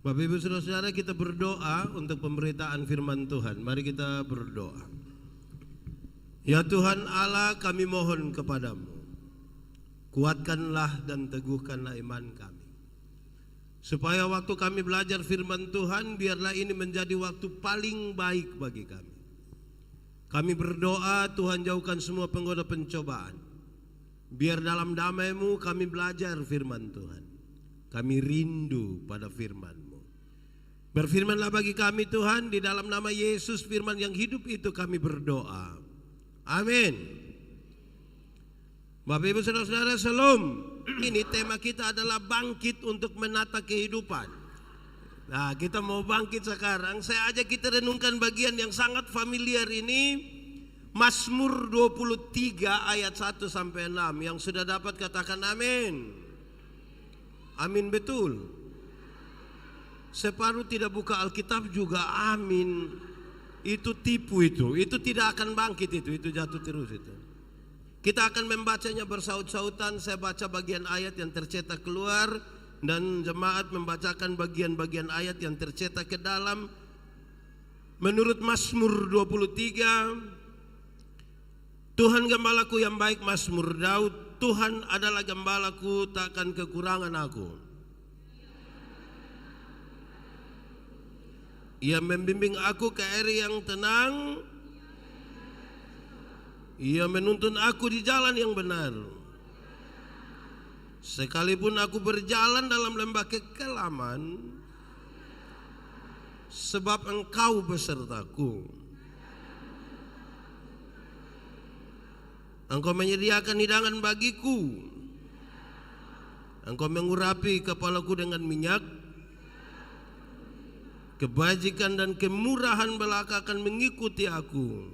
Bapak Ibu Saudara-saudara, kita berdoa untuk pemberitaan firman Tuhan. Mari kita berdoa. Ya Tuhan Allah, kami mohon kepadamu, kuatkanlah dan teguhkanlah iman kami, supaya waktu kami belajar firman Tuhan, biarlah ini menjadi waktu paling baik bagi kami. Kami berdoa Tuhan, jauhkan semua penggoda pencobaan. Biar dalam damai-Mu kami belajar firman Tuhan. Kami rindu pada firman-Mu. Berfirmanlah bagi kami Tuhan, di dalam nama Yesus firman yang hidup itu kami berdoa. Amin. Bapak Ibu Saudara-saudara, Shalom. Ini tema kita adalah bangkit untuk menata kehidupan. Nah, kita mau bangkit sekarang. Saya ajak kita renungkan bagian yang sangat familiar ini, Mazmur 23 ayat 1 sampai 6. Yang sudah dapat katakan amin. Amin betul. Separuh tidak buka Alkitab juga amin. Itu tipu itu tidak akan bangkit itu jatuh terus itu. Kita akan membacanya bersaut-sautan. Saya baca bagian ayat yang tercetak keluar dan jemaat membacakan bagian-bagian ayat yang tercetak ke dalam. Menurut Mazmur 23, Tuhan gembalaku yang baik, Mazmur Daud. Tuhan adalah gembalaku, takkan kekurangan aku. Ia membimbing aku ke air yang tenang. Ia menuntun aku di jalan yang benar. Sekalipun aku berjalan dalam lembah kekelaman, sebab Engkau besertaku. Engkau menyediakan hidangan bagiku. Engkau mengurapi kepalaku dengan minyak. Kebajikan dan kemurahan belaka akan mengikuti aku,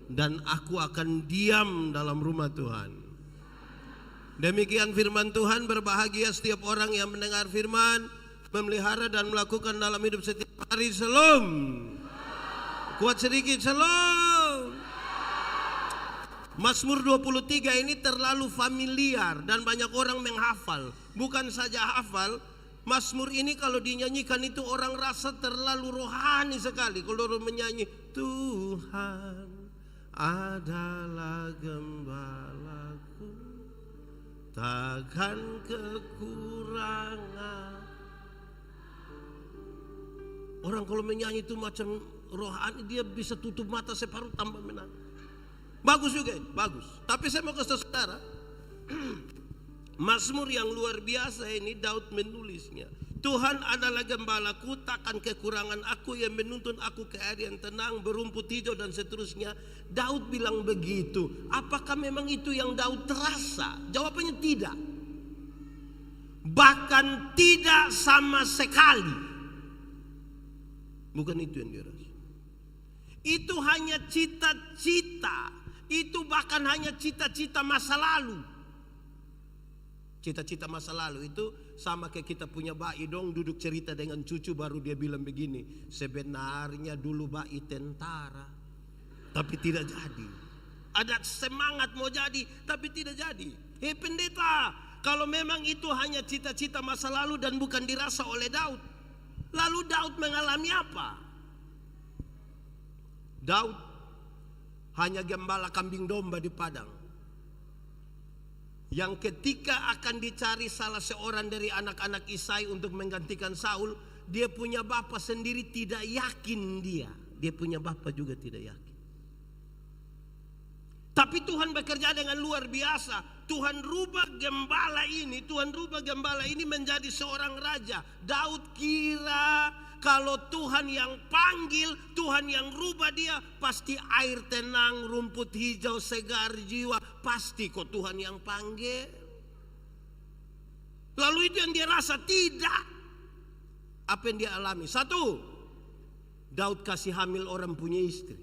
dan aku akan diam dalam rumah Tuhan. Demikian firman Tuhan. Berbahagia setiap orang yang mendengar firman, memelihara dan melakukan dalam hidup setiap hari. Shalom. Kuat sedikit, shalom. Mazmur 23 ini terlalu familiar dan banyak orang menghafal. Bukan saja hafal, Mazmur ini kalau dinyanyikan itu orang rasa terlalu rohani sekali. Kalau orang menyanyi, Tuhan adalah gembalaku, takkan kekurangan. Orang kalau menyanyi itu macam rohani, dia bisa tutup mata separuh tambah menang. Bagus juga, bagus. Tapi saya mau kasih saudara, Mazmur yang luar biasa ini Daud menulisnya. Tuhan adalah gembalaku, takkan kekurangan aku. Yang menuntun aku ke air yang tenang, berumput hijau dan seterusnya. Daud bilang begitu. Apakah memang itu yang Daud terasa? Jawabannya tidak. Bahkan tidak sama sekali. Bukan itu yang dia rasa. Itu hanya cita-cita. Itu bahkan hanya cita-cita masa lalu. Cita-cita masa lalu itu sama kayak kita punya bayi dong, duduk cerita dengan cucu baru dia bilang begini, sebenarnya dulu bayi tentara tapi tidak jadi. Ada semangat mau jadi tapi tidak jadi. Hei pendeta, kalau memang itu hanya cita-cita masa lalu dan bukan dirasa oleh Daud, lalu Daud mengalami apa? Daud hanya gembala kambing domba di padang, yang ketika akan dicari salah seorang dari anak-anak Isai untuk menggantikan Saul, dia punya bapa sendiri tidak yakin dia punya bapa juga tidak yakin. Tapi Tuhan bekerja dengan luar biasa. Tuhan rubah gembala ini menjadi seorang raja. Daud kira kalau Tuhan yang panggil, Tuhan yang rubah dia, pasti air tenang, rumput hijau, segar jiwa. Pasti kok Tuhan yang panggil. Lalu itu yang dia rasa, tidak. Apa yang dia alami? Satu, Daud kasih hamil orang punya istri.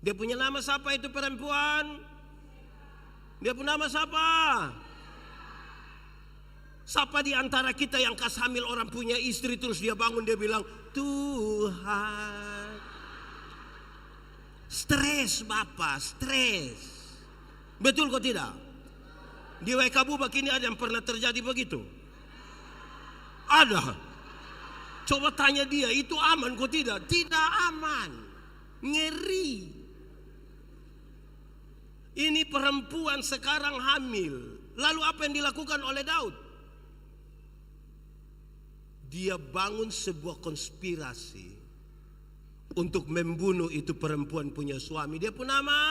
Dia punya nama siapa itu perempuan? Dia punya nama siapa? Siapa di antara kita yang kas hamil orang punya istri terus dia bangun dia bilang, Tuhan. Stres Bapak, stres. Betul kok tidak? Di WK Bubak ini ada yang pernah terjadi begitu? Ada. Coba tanya dia, itu aman kok tidak? Tidak aman. Ngeri. Ini perempuan sekarang hamil. Lalu apa yang dilakukan oleh Daud? Dia bangun sebuah konspirasi untuk membunuh itu perempuan punya suami. Dia pun nama.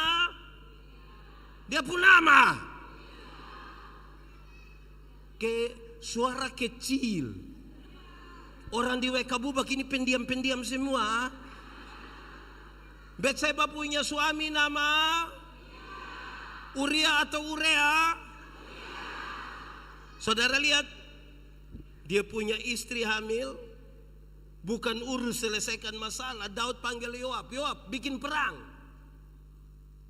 Suara kecil. Orang di Wekabubak ini pendiam-pendiam semua. Betseba punya suami nama Uria atau Urea. Saudara lihat, dia punya istri hamil, bukan urus selesaikan masalah. Daud panggil Yoab, Yoab bikin perang.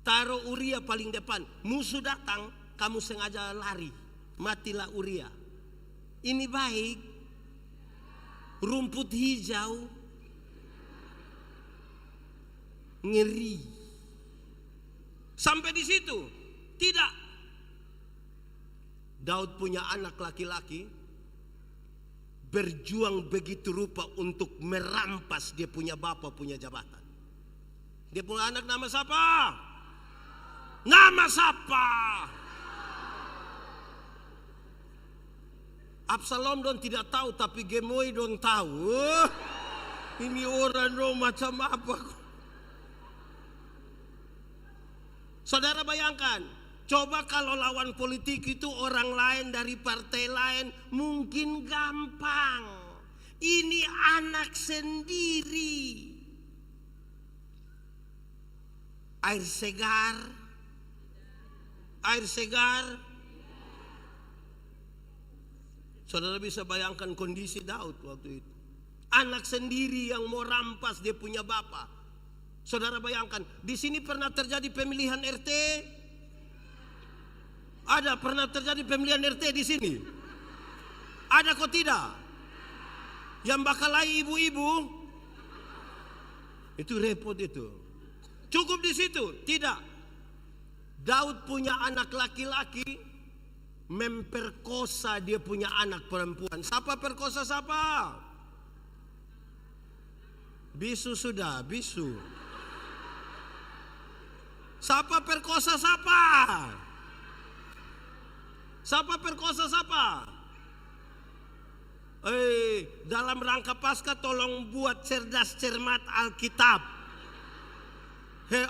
Taruh Uria paling depan. Musuh datang, kamu sengaja lari, matilah Uria. Ini baik. Rumput hijau, ngeri. Sampai di situ, tidak. Daud punya anak laki-laki, berjuang begitu rupa untuk merampas dia punya bapak punya jabatan. Dia punya anak nama siapa? Nama siapa? Absalom dong tidak tahu, tapi Gemoy dong tahu. Ini orang dong macam apa? Saudara bayangkan, coba kalau lawan politik itu orang lain dari partai lain, mungkin gampang. Ini anak sendiri. Air segar. Saudara bisa bayangkan kondisi Daud waktu itu. Anak sendiri yang mau rampas dia punya bapak. Saudara bayangkan, di sini pernah terjadi pemilihan RT? Ada pernah terjadi pemilihan RT di sini? Ada kok tidak? Yang bakalai ibu-ibu? Itu repot itu. Cukup di situ? Tidak. Daud punya anak laki-laki, memperkosa dia punya anak perempuan. Siapa perkosa siapa? Bisu sudah, bisu. Siapa perkosa siapa? Siapa perkosa siapa? Dalam rangka Paskah tolong buat cerdas cermat Alkitab.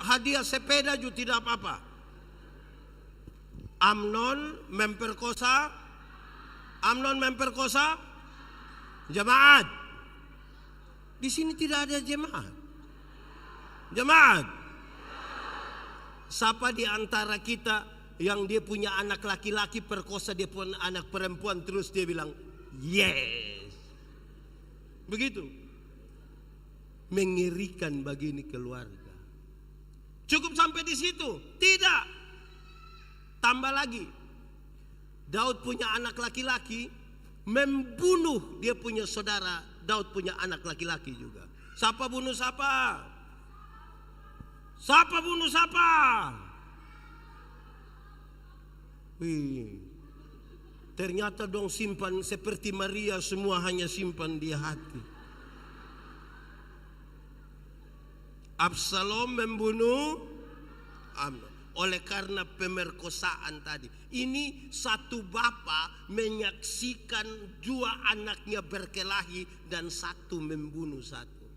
Hadiah sepeda juga tidak apa-apa. Amnon memperkosa jemaat. Di sini tidak ada jemaat. Siapa di antara kita yang dia punya anak laki-laki perkosa dia punya anak perempuan, terus dia bilang yes? Begitu. Mengerikan bagi ini keluarga. Cukup sampai di situ? Tidak. Tambah lagi, Daud punya anak laki-laki, membunuh dia punya saudara. Daud punya anak laki-laki juga. Siapa bunuh siapa? Siapa bunuh siapa? Ternyata dong simpan seperti Maria, semua hanya simpan di hati. Absalom membunuh Amnon. Oleh karena pemerkosaan tadi. Ini satu bapak menyaksikan dua anaknya berkelahi dan satu membunuh satu.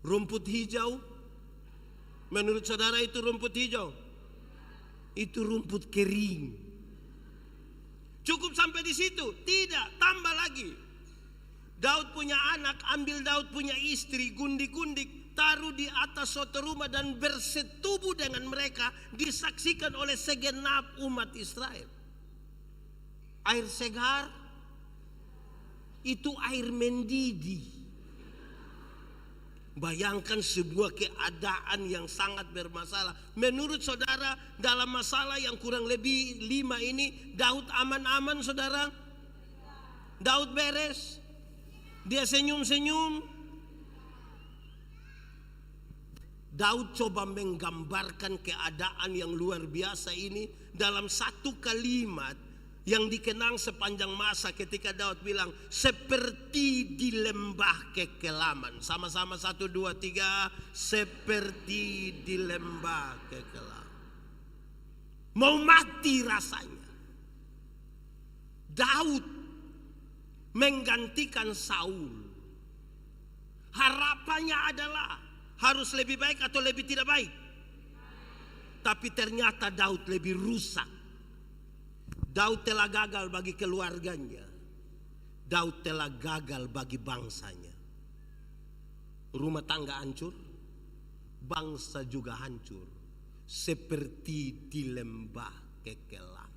Rumput hijau, menurut saudara itu rumput hijau? Itu rumput kering. Cukup sampai di situ? Tidak, tambah lagi. Daud punya anak, ambil Daud punya istri, gundik-gundik, taruh di atas suatu rumah dan bersetubuh dengan mereka, disaksikan oleh segenap umat Israel. Air segar itu air mendidih. Bayangkan sebuah keadaan yang sangat bermasalah. Menurut saudara, dalam masalah yang kurang lebih 5 ini, Daud aman-aman saudara? Daud beres? Dia senyum-senyum? Daud coba menggambarkan keadaan yang luar biasa ini dalam satu kalimat. yang dikenang sepanjang masa ketika Daud bilang seperti di lembah kekelaman. Sama-sama 1, 2, 3. Seperti di lembah kekelaman. Mau mati rasanya. Daud menggantikan Saul. Harapannya adalah harus lebih baik atau lebih tidak baik. Tapi ternyata Daud lebih rusak. Daud telah gagal bagi keluarganya. Daud telah gagal bagi bangsanya. Rumah tangga hancur, bangsa juga hancur. Seperti di lembah kekelaman.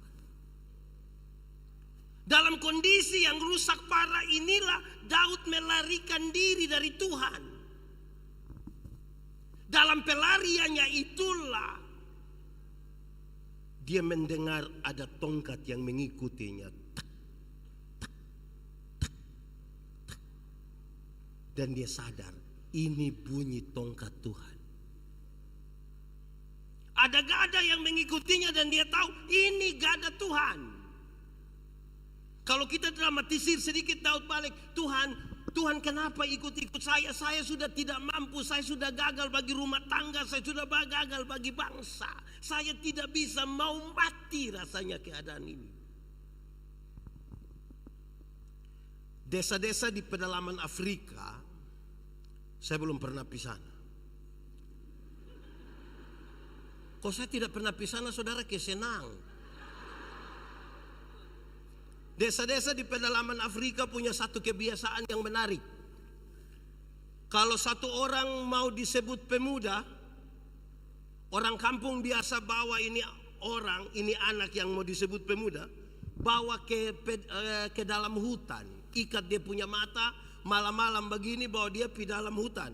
Dalam kondisi yang rusak parah inilah Daud melarikan diri dari Tuhan. Dalam pelariannya itulah dia mendengar ada tongkat yang mengikutinya. Dan dia sadar ini bunyi tongkat Tuhan. Ada gada yang mengikutinya dan dia tahu ini gada Tuhan. Kalau kita dramatisir sedikit, Daud balik, Tuhan kenapa ikut-ikut saya? Saya sudah tidak mampu, saya sudah gagal bagi rumah tangga, saya sudah gagal bagi bangsa. Saya tidak bisa, mau mati rasanya keadaan ini. Desa-desa di pedalaman Afrika, saya belum pernah pergi sana. Kok saya tidak pernah pergi sana, saudara, kesenang. Desa-desa di pedalaman Afrika punya satu kebiasaan yang menarik. Kalau satu orang mau disebut pemuda, orang kampung biasa bawa ini anak yang mau disebut pemuda, bawa ke dalam hutan, ikat dia punya mata, malam-malam begini bawa dia di dalam hutan.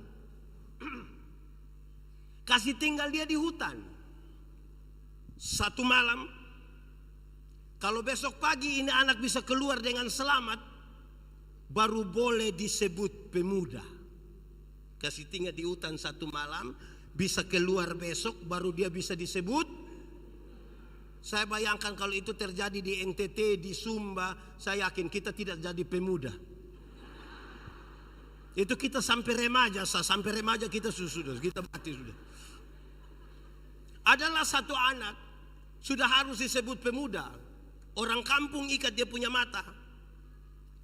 Kasih tinggal dia di hutan. Satu malam, kalau besok pagi ini anak bisa keluar dengan selamat, baru boleh disebut pemuda. Kasih tinggal di hutan satu malam, bisa keluar besok, baru dia bisa disebut. Saya bayangkan kalau itu terjadi di NTT, di Sumba, saya yakin kita tidak jadi pemuda. Itu kita sampai remaja kita sudah, kita mati sudah. Adalah satu anak, sudah harus disebut pemuda. Orang kampung ikat dia punya mata,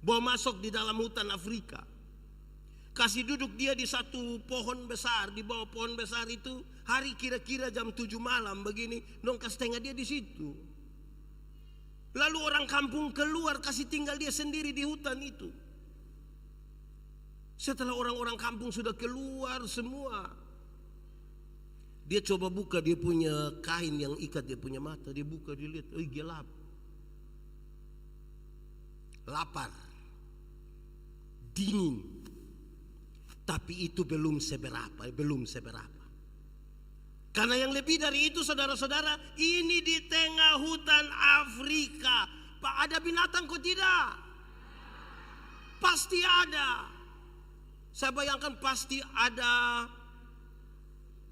bawa masuk di dalam hutan Afrika, kasih duduk dia di satu pohon besar. Di bawah pohon besar itu hari kira-kira jam 7 malam begini, nongkas tengah dia di situ. Lalu orang kampung keluar, kasih tinggal dia sendiri di hutan itu. Setelah orang-orang kampung sudah keluar semua, dia coba buka dia punya kain yang ikat dia punya mata. Dia buka, dia lihat, gelap. Lapar, dingin, tapi itu belum seberapa. Karena yang lebih dari itu, saudara-saudara, ini di tengah hutan Afrika. Pak, ada binatang kok tidak? Pasti ada. Saya bayangkan pasti ada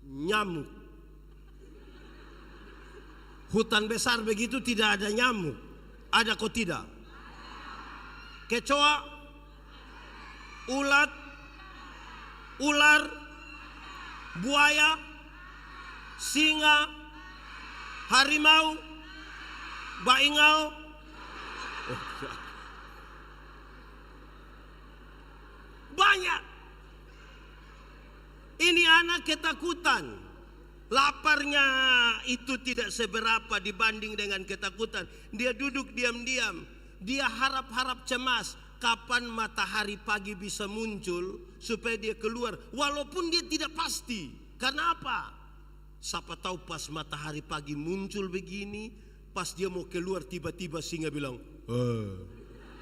nyamuk. Hutan besar begitu tidak ada nyamuk. Ada kok tidak? Kecoa, ular, buaya, singa, harimau, baingau. Banyak. Ini anak ketakutan. Laparnya itu tidak seberapa dibanding dengan ketakutan. Dia duduk diam-diam. Dia harap-harap cemas kapan matahari pagi bisa muncul supaya dia keluar. Walaupun dia tidak pasti. Karena apa? Siapa tahu pas matahari pagi muncul begini, pas dia mau keluar tiba-tiba singa bilang,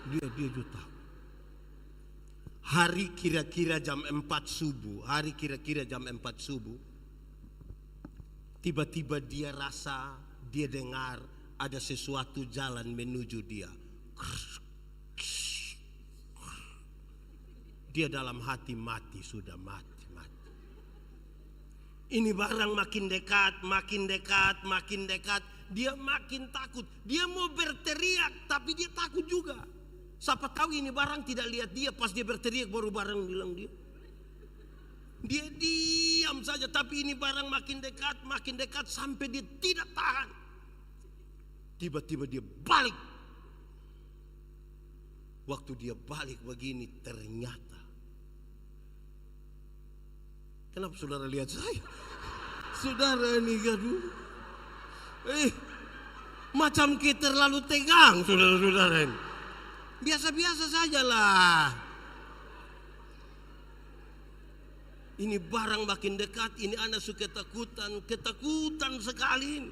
dia juga tahu. Hari kira-kira jam 4 subuh. Tiba-tiba dia rasa, dia dengar ada sesuatu jalan menuju dia. Dia dalam hati mati, sudah mati. Ini barang makin dekat. dia makin takut. Dia mau berteriak tapi dia takut juga. Siapa tahu ini barang tidak lihat dia, pas dia berteriak baru barang bilang dia. Dia diam saja, tapi ini barang makin dekat sampai dia tidak tahan. Tiba-tiba dia balik. Waktu dia balik begini ternyata. Kenapa saudara lihat saya? Saudara ini gaduh. Macam kita terlalu tegang saudara-saudara ini. Biasa-biasa sajalah. Ini barang makin dekat, ini anak suka ketakutan sekali.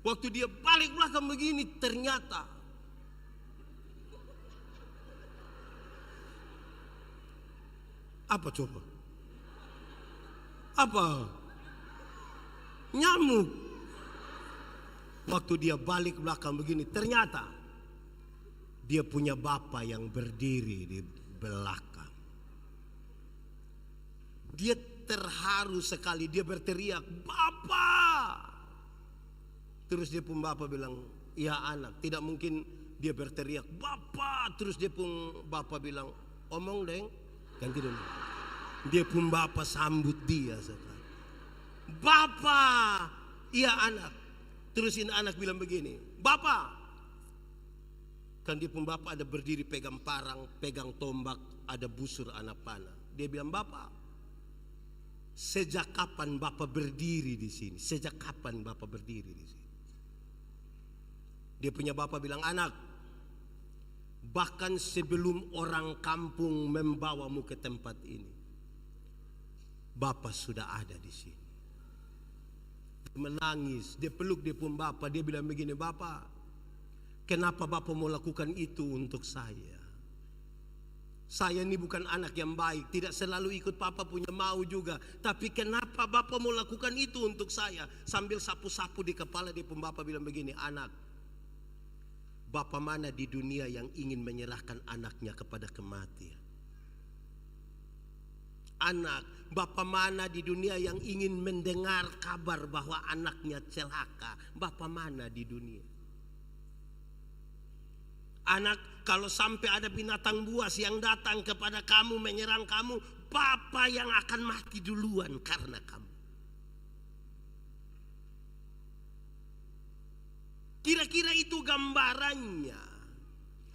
Waktu dia balik belakang begini, ternyata apa coba? Apa? Nyamuk. Waktu dia balik belakang begini, ternyata dia punya bapak yang berdiri di belakang. Dia terharu sekali, dia berteriak, "Bapak!" Terus dia pun bapak bilang, "Ya anak." Tidak mungkin dia berteriak, "Bapak!" Terus dia pun bapak bilang, "Omong deng." Kan tidak. Dia pun bapak sambut dia sekali. "Bapak!" "Iya anak." Terus ini anak bilang begini, "Bapak!" Kan dia pun bapak ada berdiri pegang parang, pegang tombak, ada busur anak panah. Dia bilang, "Bapak, sejak kapan Bapak berdiri di sini? Sejak kapan Bapak berdiri di sini?" Dia punya bapak bilang, "Anak, bahkan sebelum orang kampung membawamu ke tempat ini, Bapak sudah ada di sini." Dia menangis, dia peluk dia pun bapak, dia bilang begini, "Bapak, kenapa Bapak mau lakukan itu untuk saya? Saya ini bukan anak yang baik, tidak selalu ikut Papa punya mau juga. Tapi kenapa Bapak mau lakukan itu untuk saya?" Sambil sapu-sapu di kepala dia pun bapak bilang begini, "Anak, Bapak mana di dunia yang ingin menyerahkan anaknya kepada kematian? Anak, Bapak mana di dunia yang ingin mendengar kabar bahwa anaknya celaka? Bapak mana di dunia? Anak, kalau sampai ada binatang buas yang datang kepada kamu menyerang kamu, Bapak yang akan mati duluan karena kamu." Kira-kira itu gambarannya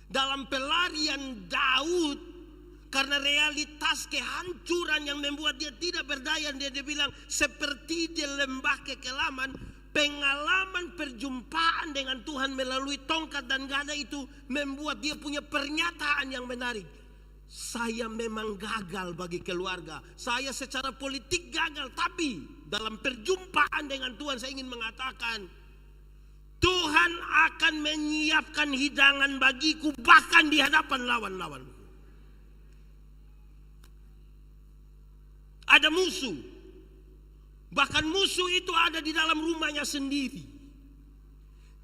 dalam pelarian Daud karena realitas kehancuran yang membuat dia tidak berdaya. Dia bilang seperti di lembah kekelaman. Pengalaman perjumpaan dengan Tuhan melalui tongkat dan gada itu membuat dia punya pernyataan yang menarik. "Saya memang gagal bagi keluarga. Saya secara politik gagal. Tapi dalam perjumpaan dengan Tuhan saya ingin mengatakan, Tuhan akan menyiapkan hidangan bagiku bahkan di hadapan lawan-lawanku." Ada musuh. Bahkan musuh itu ada di dalam rumahnya sendiri.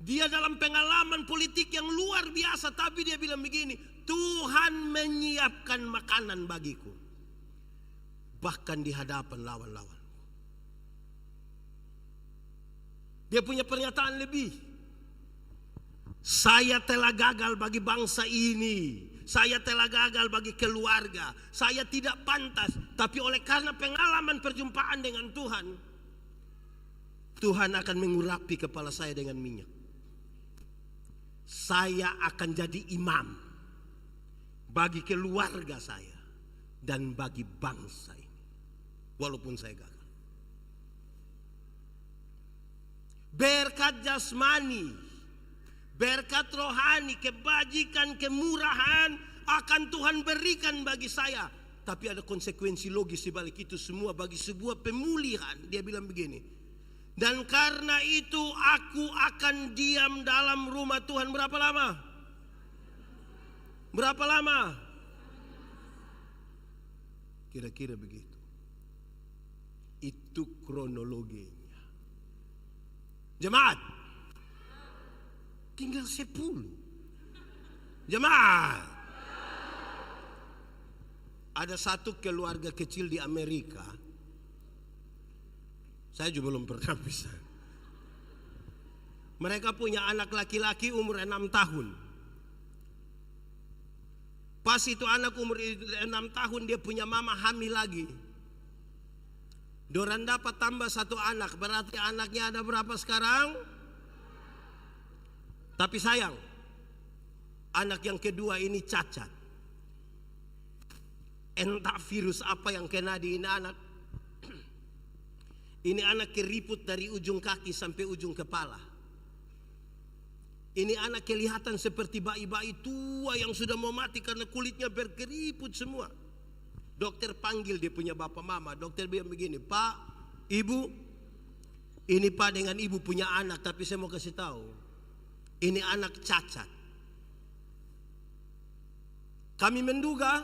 Dia dalam pengalaman politik yang luar biasa. Tapi dia bilang begini, "Tuhan menyiapkan makanan bagiku bahkan di hadapan lawan-lawan." Dia punya pernyataan lebih. "Saya telah gagal bagi bangsa ini. Saya telah gagal bagi keluarga. Saya tidak pantas. Tapi oleh karena pengalaman perjumpaan dengan Tuhan, Tuhan akan mengurapi kepala saya dengan minyak. Saya akan jadi imam bagi keluarga saya dan bagi bangsa ini. Walaupun saya gagal." Berkat jasmani, berkat rohani, kebajikan, kemurahan akan Tuhan berikan bagi saya. Tapi ada konsekuensi logis di balik itu semua bagi sebuah pemulihan. Dia bilang begini, "Dan karena itu aku akan diam dalam rumah Tuhan." Berapa lama? Berapa lama? Kira-kira begitu. Itu kronologinya. Jemaat, tinggal 10. Jemaat, ada satu keluarga kecil di Amerika. Saya juga belum pernah bisa. Mereka punya anak laki-laki umur 6 tahun. Pas itu anak umur 6 tahun dia punya mama hamil lagi. Doran dapat tambah 1 anak, berarti anaknya ada berapa sekarang? Tapi sayang, anak yang kedua ini cacat. Entah virus apa yang kena di ini anak. Ini anak keriput dari ujung kaki sampai ujung kepala. Ini anak kelihatan seperti bayi-bayi tua yang sudah mau mati karena kulitnya berkeriput semua. Dokter panggil dia punya bapak mama. Dokter bilang begini, Pak, Ibu, ini Pak dengan Ibu punya anak, tapi saya mau kasih tahu, ini anak cacat. Kami menduga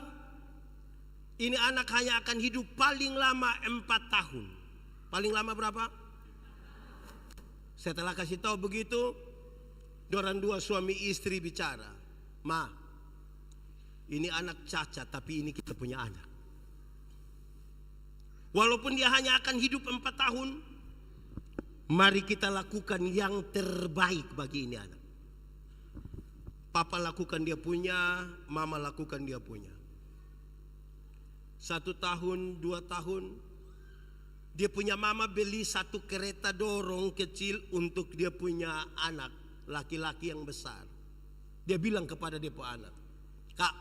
ini anak hanya akan hidup paling lama 4 tahun. Paling lama berapa? Setelah kasih tahu begitu, dorang dua suami istri bicara, Ma, ini anak cacat tapi ini kita punya anak. Walaupun dia hanya akan hidup 4 tahun, mari kita lakukan yang terbaik bagi ini anak. Papa lakukan dia punya, mama lakukan dia punya. 1 tahun, 2 tahun, dia punya mama beli 1 kereta dorong kecil untuk dia punya anak laki-laki yang besar. Dia bilang kepada dia punya anak, Kak,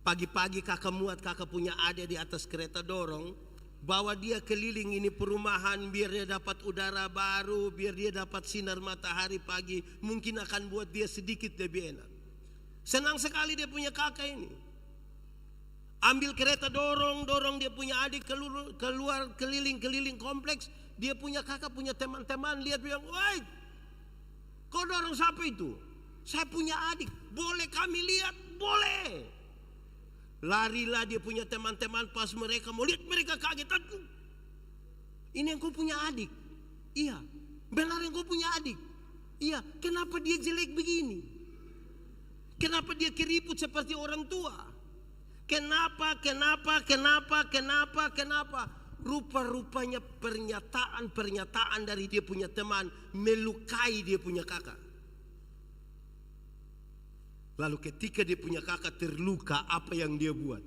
pagi-pagi kakak muat kakak punya adik di atas kereta dorong, bawa dia keliling ini perumahan biar dia dapat udara baru, biar dia dapat sinar matahari pagi, mungkin akan buat dia sedikit lebih enak. Senang sekali dia punya kakak ini. Ambil kereta dorong dia punya adik keluar keliling kompleks. Dia punya kakak punya teman-teman lihat bilang, woi, kau dorong siapa itu? Saya punya adik, boleh kami lihat? Boleh. Larilah dia punya teman-teman, pas mereka mau lihat mereka kaget. Aduh, ini yang kau punya adik? Iya. Benar yang kau punya adik? Iya. Kenapa dia jelek begini? Kenapa dia keriput seperti orang tua? Kenapa? Rupa-rupanya pernyataan dari dia punya teman melukai dia punya kakak. Lalu ketika dia punya kakak terluka, apa yang dia buat?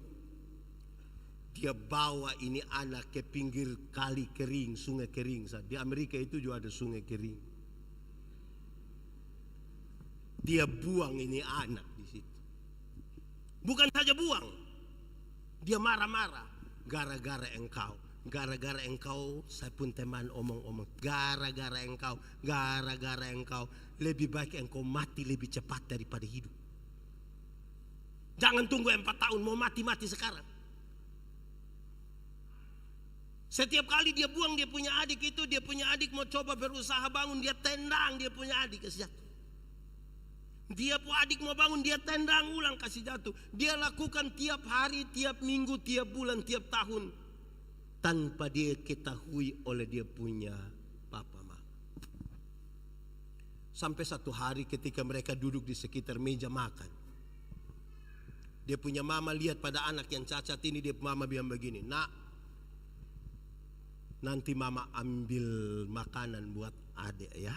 Dia bawa ini anak ke pinggir kali kering, sungai kering. Di Amerika itu juga ada sungai kering. Dia buang ini anak di situ. Bukan saja buang, dia marah-marah. Gara-gara engkau, saya pun teman omong-omong. Gara-gara engkau, lebih baik engkau mati lebih cepat daripada hidup. Jangan tunggu 4 tahun, mau mati-mati sekarang. Setiap kali dia buang dia punya adik itu, dia punya adik mau coba berusaha bangun, dia tendang dia punya adik kasih jatuh. Dia punya adik mau bangun, dia tendang ulang kasih jatuh. Dia lakukan tiap hari, tiap minggu, tiap bulan, tiap tahun, tanpa dia ketahui oleh dia punya papa mama. Sampai satu hari ketika mereka duduk di sekitar meja makan, dia punya mama lihat pada anak yang cacat ini. Dia mama bilang begini, Nak, nanti mama ambil makanan buat adik ya.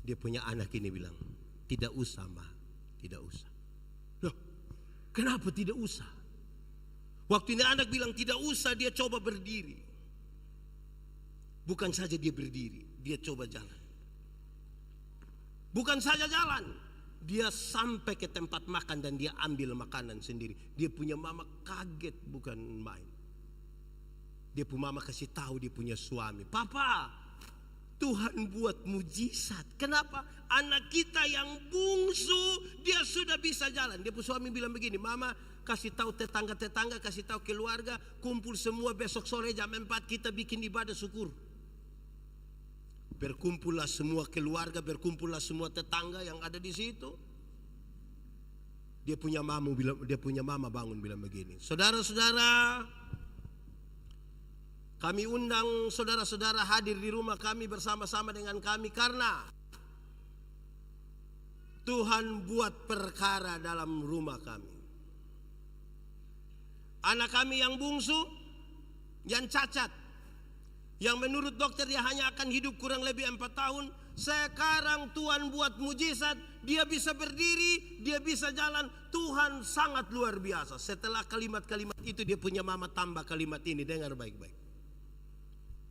Dia punya anak ini bilang, tidak usah Ma, tidak usah. Loh, kenapa tidak usah? Waktu ini anak bilang tidak usah, dia coba berdiri. Bukan saja dia berdiri, dia coba jalan. Bukan saja jalan, dia sampai ke tempat makan dan dia ambil makanan sendiri. Dia punya mama kaget bukan main. Dia punya mama kasih tahu dia punya suami, Papa, Tuhan buat mujizat. Kenapa? Anak kita yang bungsu dia sudah bisa jalan. Dia punya suami bilang begini, Mama kasih tahu tetangga-tetangga, kasih tahu keluarga, kumpul semua besok sore jam 4 kita bikin ibadah syukur. Berkumpullah semua keluarga, berkumpullah semua tetangga yang ada di situ. Dia punya mama bangun bilang begini, saudara-saudara, kami undang saudara-saudara hadir di rumah kami bersama-sama dengan kami karena Tuhan buat perkara dalam rumah kami. Anak kami yang bungsu, yang cacat, Yang menurut dokter dia hanya akan hidup kurang lebih 4 tahun. Sekarang Tuhan buat mujizat, dia bisa berdiri, dia bisa jalan. Tuhan sangat luar biasa. Setelah kalimat-kalimat itu dia punya mama tambah kalimat ini, dengar baik-baik.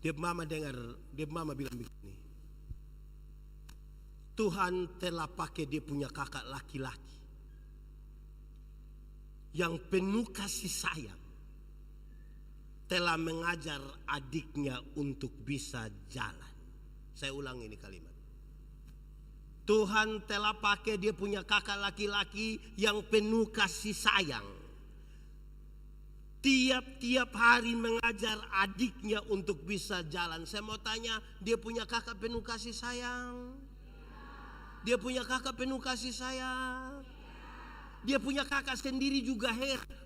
Dia mama bilang begini. Tuhan telah pakai dia punya kakak laki-laki yang penuh kasih sayang, telah mengajar adiknya untuk bisa jalan. Saya ulang ini kalimat. Tuhan telah pakai dia punya kakak laki-laki yang penuh kasih sayang. Tiap-tiap hari mengajar adiknya untuk bisa jalan. Saya mau tanya, dia punya kakak penuh kasih sayang? Dia punya kakak penuh kasih sayang? Dia punya kakak sendiri juga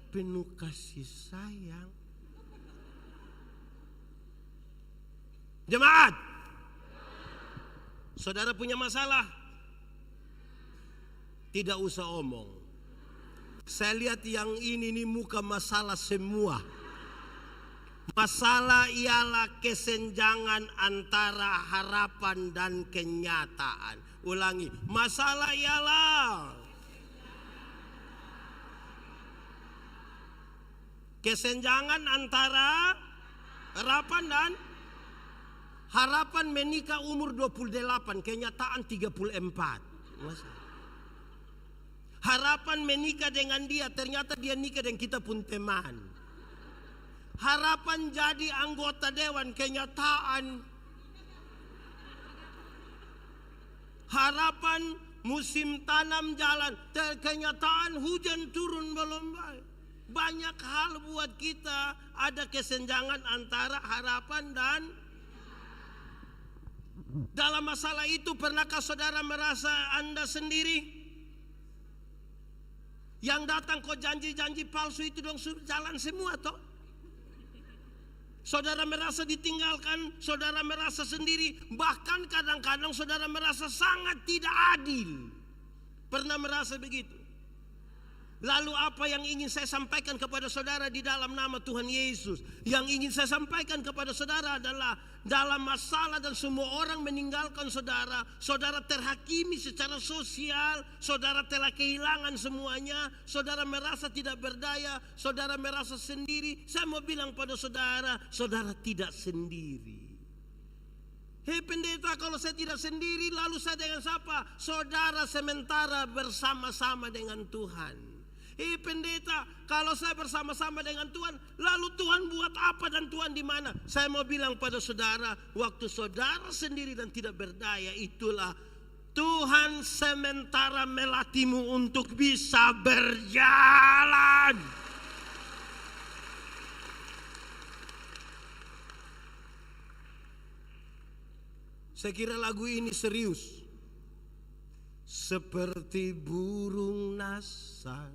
penuh kasih sayang. Jemaat, saudara punya masalah? Tidak usah omong. Saya lihat yang ini nih muka masalah semua. Masalah ialah kesenjangan antara harapan dan kenyataan. Ulangi, masalah ialah kesenjangan antara harapan menikah umur 28, kenyataan 34. Harapan menikah dengan dia, ternyata dia nikah dengan kita pun teman. Harapan jadi anggota dewan, kenyataan. Harapan musim tanam jalan, kenyataan hujan turun belum baik. Banyak hal buat kita ada kesenjangan antara harapan dan dalam masalah itu. Pernahkah saudara merasa Anda sendiri? Yang datang kok janji-janji palsu itu dong jalan semua toh. Saudara merasa ditinggalkan, saudara merasa sendiri, bahkan kadang-kadang saudara merasa sangat tidak adil. Pernah merasa begitu? Lalu apa yang ingin saya sampaikan kepada saudara di dalam nama Tuhan Yesus? Yang ingin saya sampaikan kepada saudara adalah dalam masalah dan semua orang meninggalkan saudara, saudara terhakimi secara sosial, saudara telah kehilangan semuanya, saudara merasa tidak berdaya, saudara merasa sendiri. Saya mau bilang pada saudara, saudara tidak sendiri. Hei pendeta, kalau saya tidak sendiri lalu saya dengan siapa? Saudara sementara bersama-sama dengan Tuhan. Hei pendeta, kalau saya bersama-sama dengan Tuhan, lalu Tuhan buat apa dan Tuhan di mana? Saya mau bilang pada saudara, waktu saudara sendiri dan tidak berdaya, itulah Tuhan sementara melatihmu untuk bisa berjalan. Saya kira lagu ini serius. Seperti burung nasar.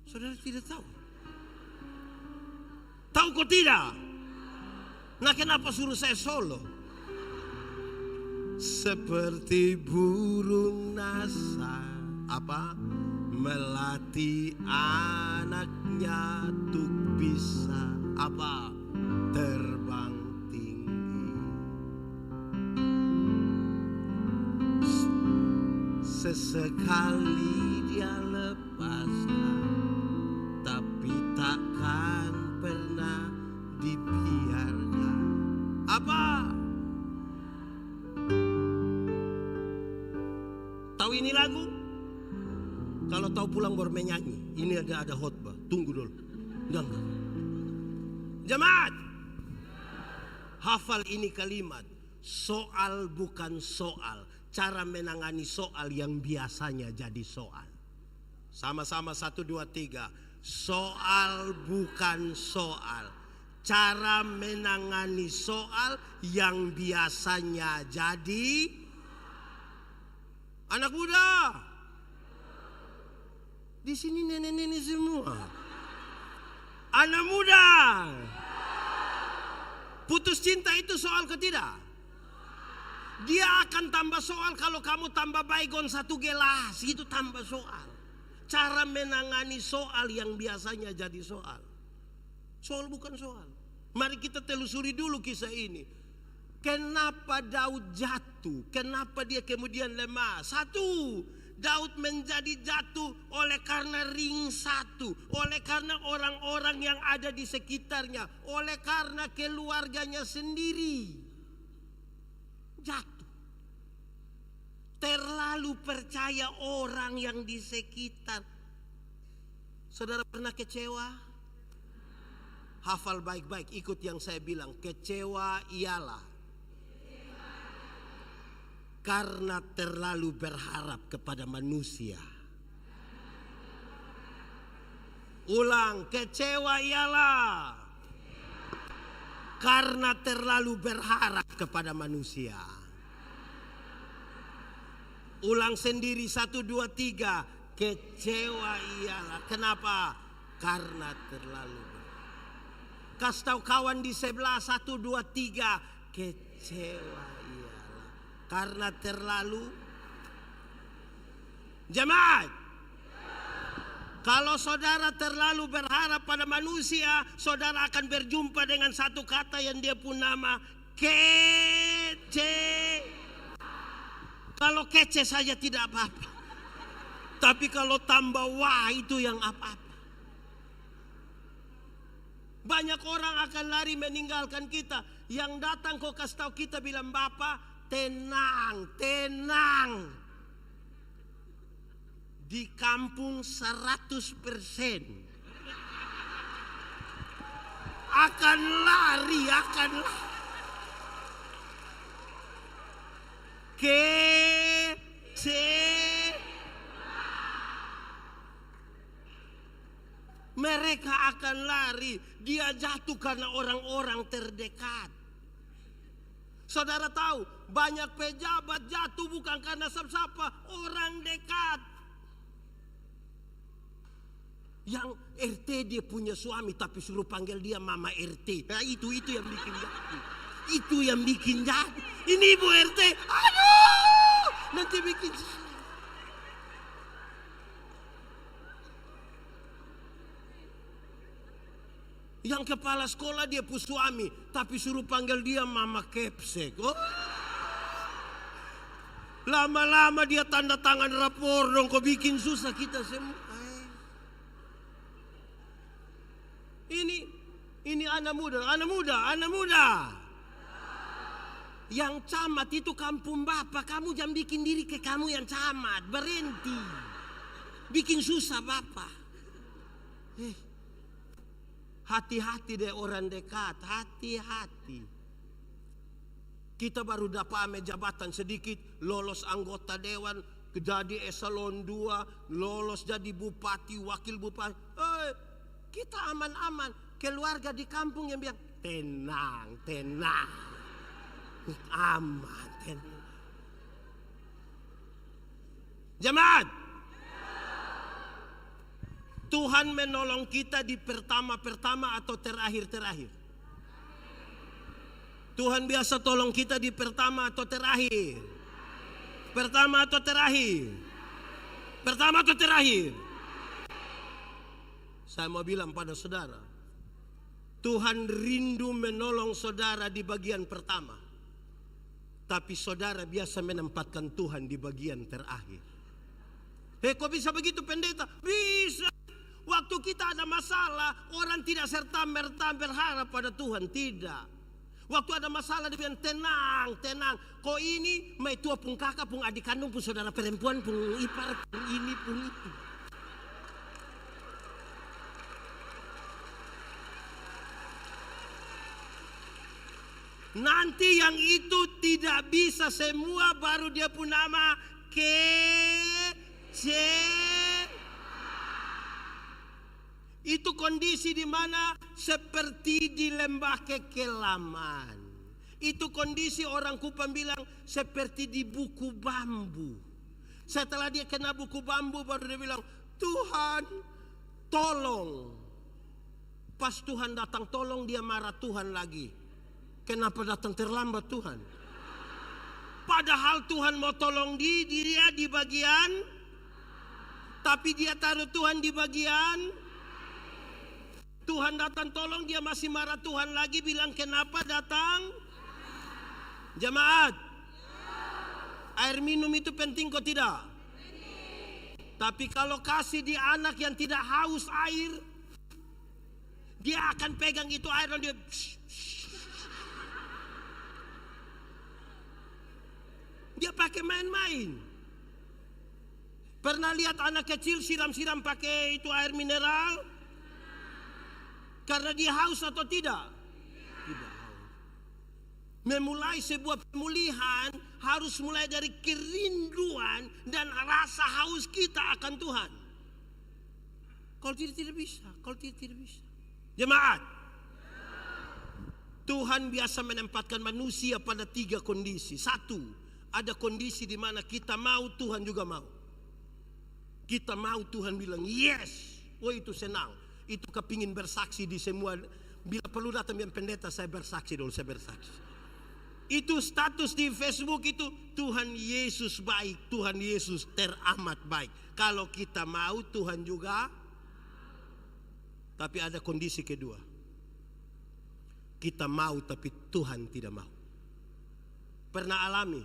Saudara tidak tahu? Tahu kok tidak? Nah kenapa suruh saya solo? Seperti burung nasar. Apa? Melatih anaknya untuk bisa apa? Terbang tinggi. Sesekali dia lepaskan, tapi takkan pernah dibiarkan. Apa? Tahu ini lagu? Kalau tahu pulang baru menyanyi. Ini ada khotbah. Tunggu dulu. Enggak. Jemaat, hafal ini kalimat. Soal bukan soal. Cara menangani soal yang biasanya jadi soal. Sama-sama 1, 2, 3. Soal bukan soal. Cara menangani soal yang biasanya jadi. Anak muda, di sini nenek-nenek semua. Anak muda, putus cinta itu soal ke tidak? Dia akan tambah soal kalau kamu tambah baygon 1 gelas, itu tambah soal. Cara menangani soal yang biasanya jadi soal. Soal bukan soal. Mari kita telusuri dulu kisah ini. Kenapa Daud jatuh? Kenapa dia kemudian lemah? Satu, Daud menjadi jatuh oleh karena ring satu, oleh karena orang-orang yang ada di sekitarnya, oleh karena keluarganya sendiri. Jatuh. Terlalu percaya orang yang di sekitar. Saudara pernah kecewa? Hafal baik-baik, ikut yang saya bilang. Kecewa ialah karena terlalu berharap kepada manusia. Ulang, kecewa ialah karena terlalu berharap kepada manusia. Ulang sendiri, 1, 2, 3. Kecewa ialah. Kenapa? Karena terlalu berharap. Kasih tahu kawan di sebelah, 1, 2, 3. Kecewa ialah karena terlalu. Jemaat, kalau saudara terlalu berharap pada manusia, saudara akan berjumpa dengan satu kata yang dia pun nama kece. Kalau kece saja tidak apa-apa, tapi kalau tambah wah itu yang apa-apa. Banyak orang akan lari meninggalkan kita. Yang datang kok kasih tahu kita bilang, Bapak tenang, tenang. Di kampung 100% akan lari, akan lari. Mereka akan lari. Dia jatuh karena orang-orang terdekat. Saudara tahu, banyak pejabat jatuh bukan karena siapa-siapa, orang dekat. Yang RT dia punya suami tapi suruh panggil dia Mama RT. Nah itu yang bikin jatuh. Itu yang bikin jatuh. Ini Ibu RT, aduh, nanti bikin salah. Yang kepala sekolah dia punya suami tapi suruh panggil dia Mama Kepsek. Oh. Lama-lama dia tanda tangan rapor dong, kok bikin susah kita semua. Ini anak muda. Yang camat itu kampung Bapak, kamu jangan bikin diri ke kamu yang camat, berhenti. Bikin susah Bapak. Hati-hati deh orang dekat, hati-hati. Kita baru dapat ame jabatan sedikit, lolos anggota dewan, jadi eselon 2, lolos jadi bupati, wakil bupati. Kita aman-aman. Keluarga di kampung yang bilang, tenang, tenang. Aman, tenang. Jemaat, Tuhan menolong kita di pertama-pertama atau terakhir-terakhir? Tuhan biasa tolong kita di pertama atau terakhir? Pertama atau terakhir? Pertama atau terakhir? Saya mau bilang pada saudara, Tuhan rindu menolong saudara di bagian pertama. Tapi saudara biasa menempatkan Tuhan di bagian terakhir. Kok bisa begitu pendeta? Bisa. Waktu kita ada masalah, orang tidak serta-merta berharap pada Tuhan. Tidak. Waktu ada masalah dia bilang tenang, tenang. Kok ini mai tua pun kakak pun adik kandung pun saudara perempuan pun ipar pun ini pun itu. Nanti yang itu tidak bisa semua, baru dia pun nama itu kondisi di mana seperti di lembah kekelaman. Itu kondisi orang Kupang bilang seperti di buku bambu. Setelah dia kena buku bambu baru dia bilang, Tuhan tolong. Pas Tuhan datang tolong dia marah Tuhan lagi. Kenapa datang terlambat Tuhan? Padahal Tuhan mau tolong dia di bagian, tapi dia taruh Tuhan di bagian. Tuhan datang tolong, dia masih marah Tuhan lagi, bilang kenapa datang? Jemaat, air minum itu penting kok tidak? Tapi kalau kasih di anak yang tidak haus air, dia akan pegang itu air dan dia pakai main-main. Pernah lihat anak kecil siram-siram pakai itu air mineral? Karena dia haus atau tidak? Tidak haus. Memulai sebuah pemulihan harus mulai dari kerinduan dan rasa haus kita akan Tuhan. Kalau tidak bisa, kalau tidak bisa. Jemaat, Tuhan biasa menempatkan manusia pada 3 kondisi. 1, ada kondisi di mana kita mau, Tuhan juga mau. Kita mau, Tuhan bilang yes. Oh, itu senang. Itu kepingin bersaksi di semua. Bila perlu datang yang pendeta, saya bersaksi dulu, saya bersaksi. Itu status di Facebook itu, Tuhan Yesus baik, Tuhan Yesus teramat baik. Kalau kita mau, Tuhan juga. Tapi ada kondisi kedua. Kita mau tapi Tuhan tidak mau. Pernah alami?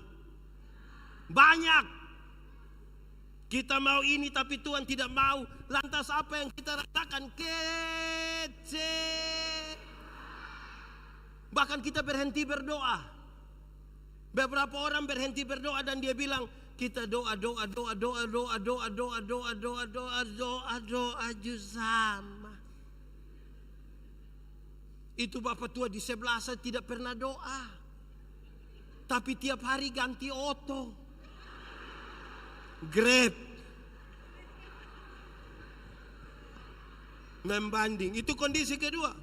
Banyak. Kita mau ini tapi Tuhan tidak mau. Lantas apa yang kita rasakan? Bahkan kita berhenti berdoa. Beberapa orang berhenti berdoa dan dia bilang, kita doa sama. Itu bapak tua di sebelah saya tidak pernah doa. Tapi tiap hari ganti oto. Grab. Membanding. Itu kondisi kedua.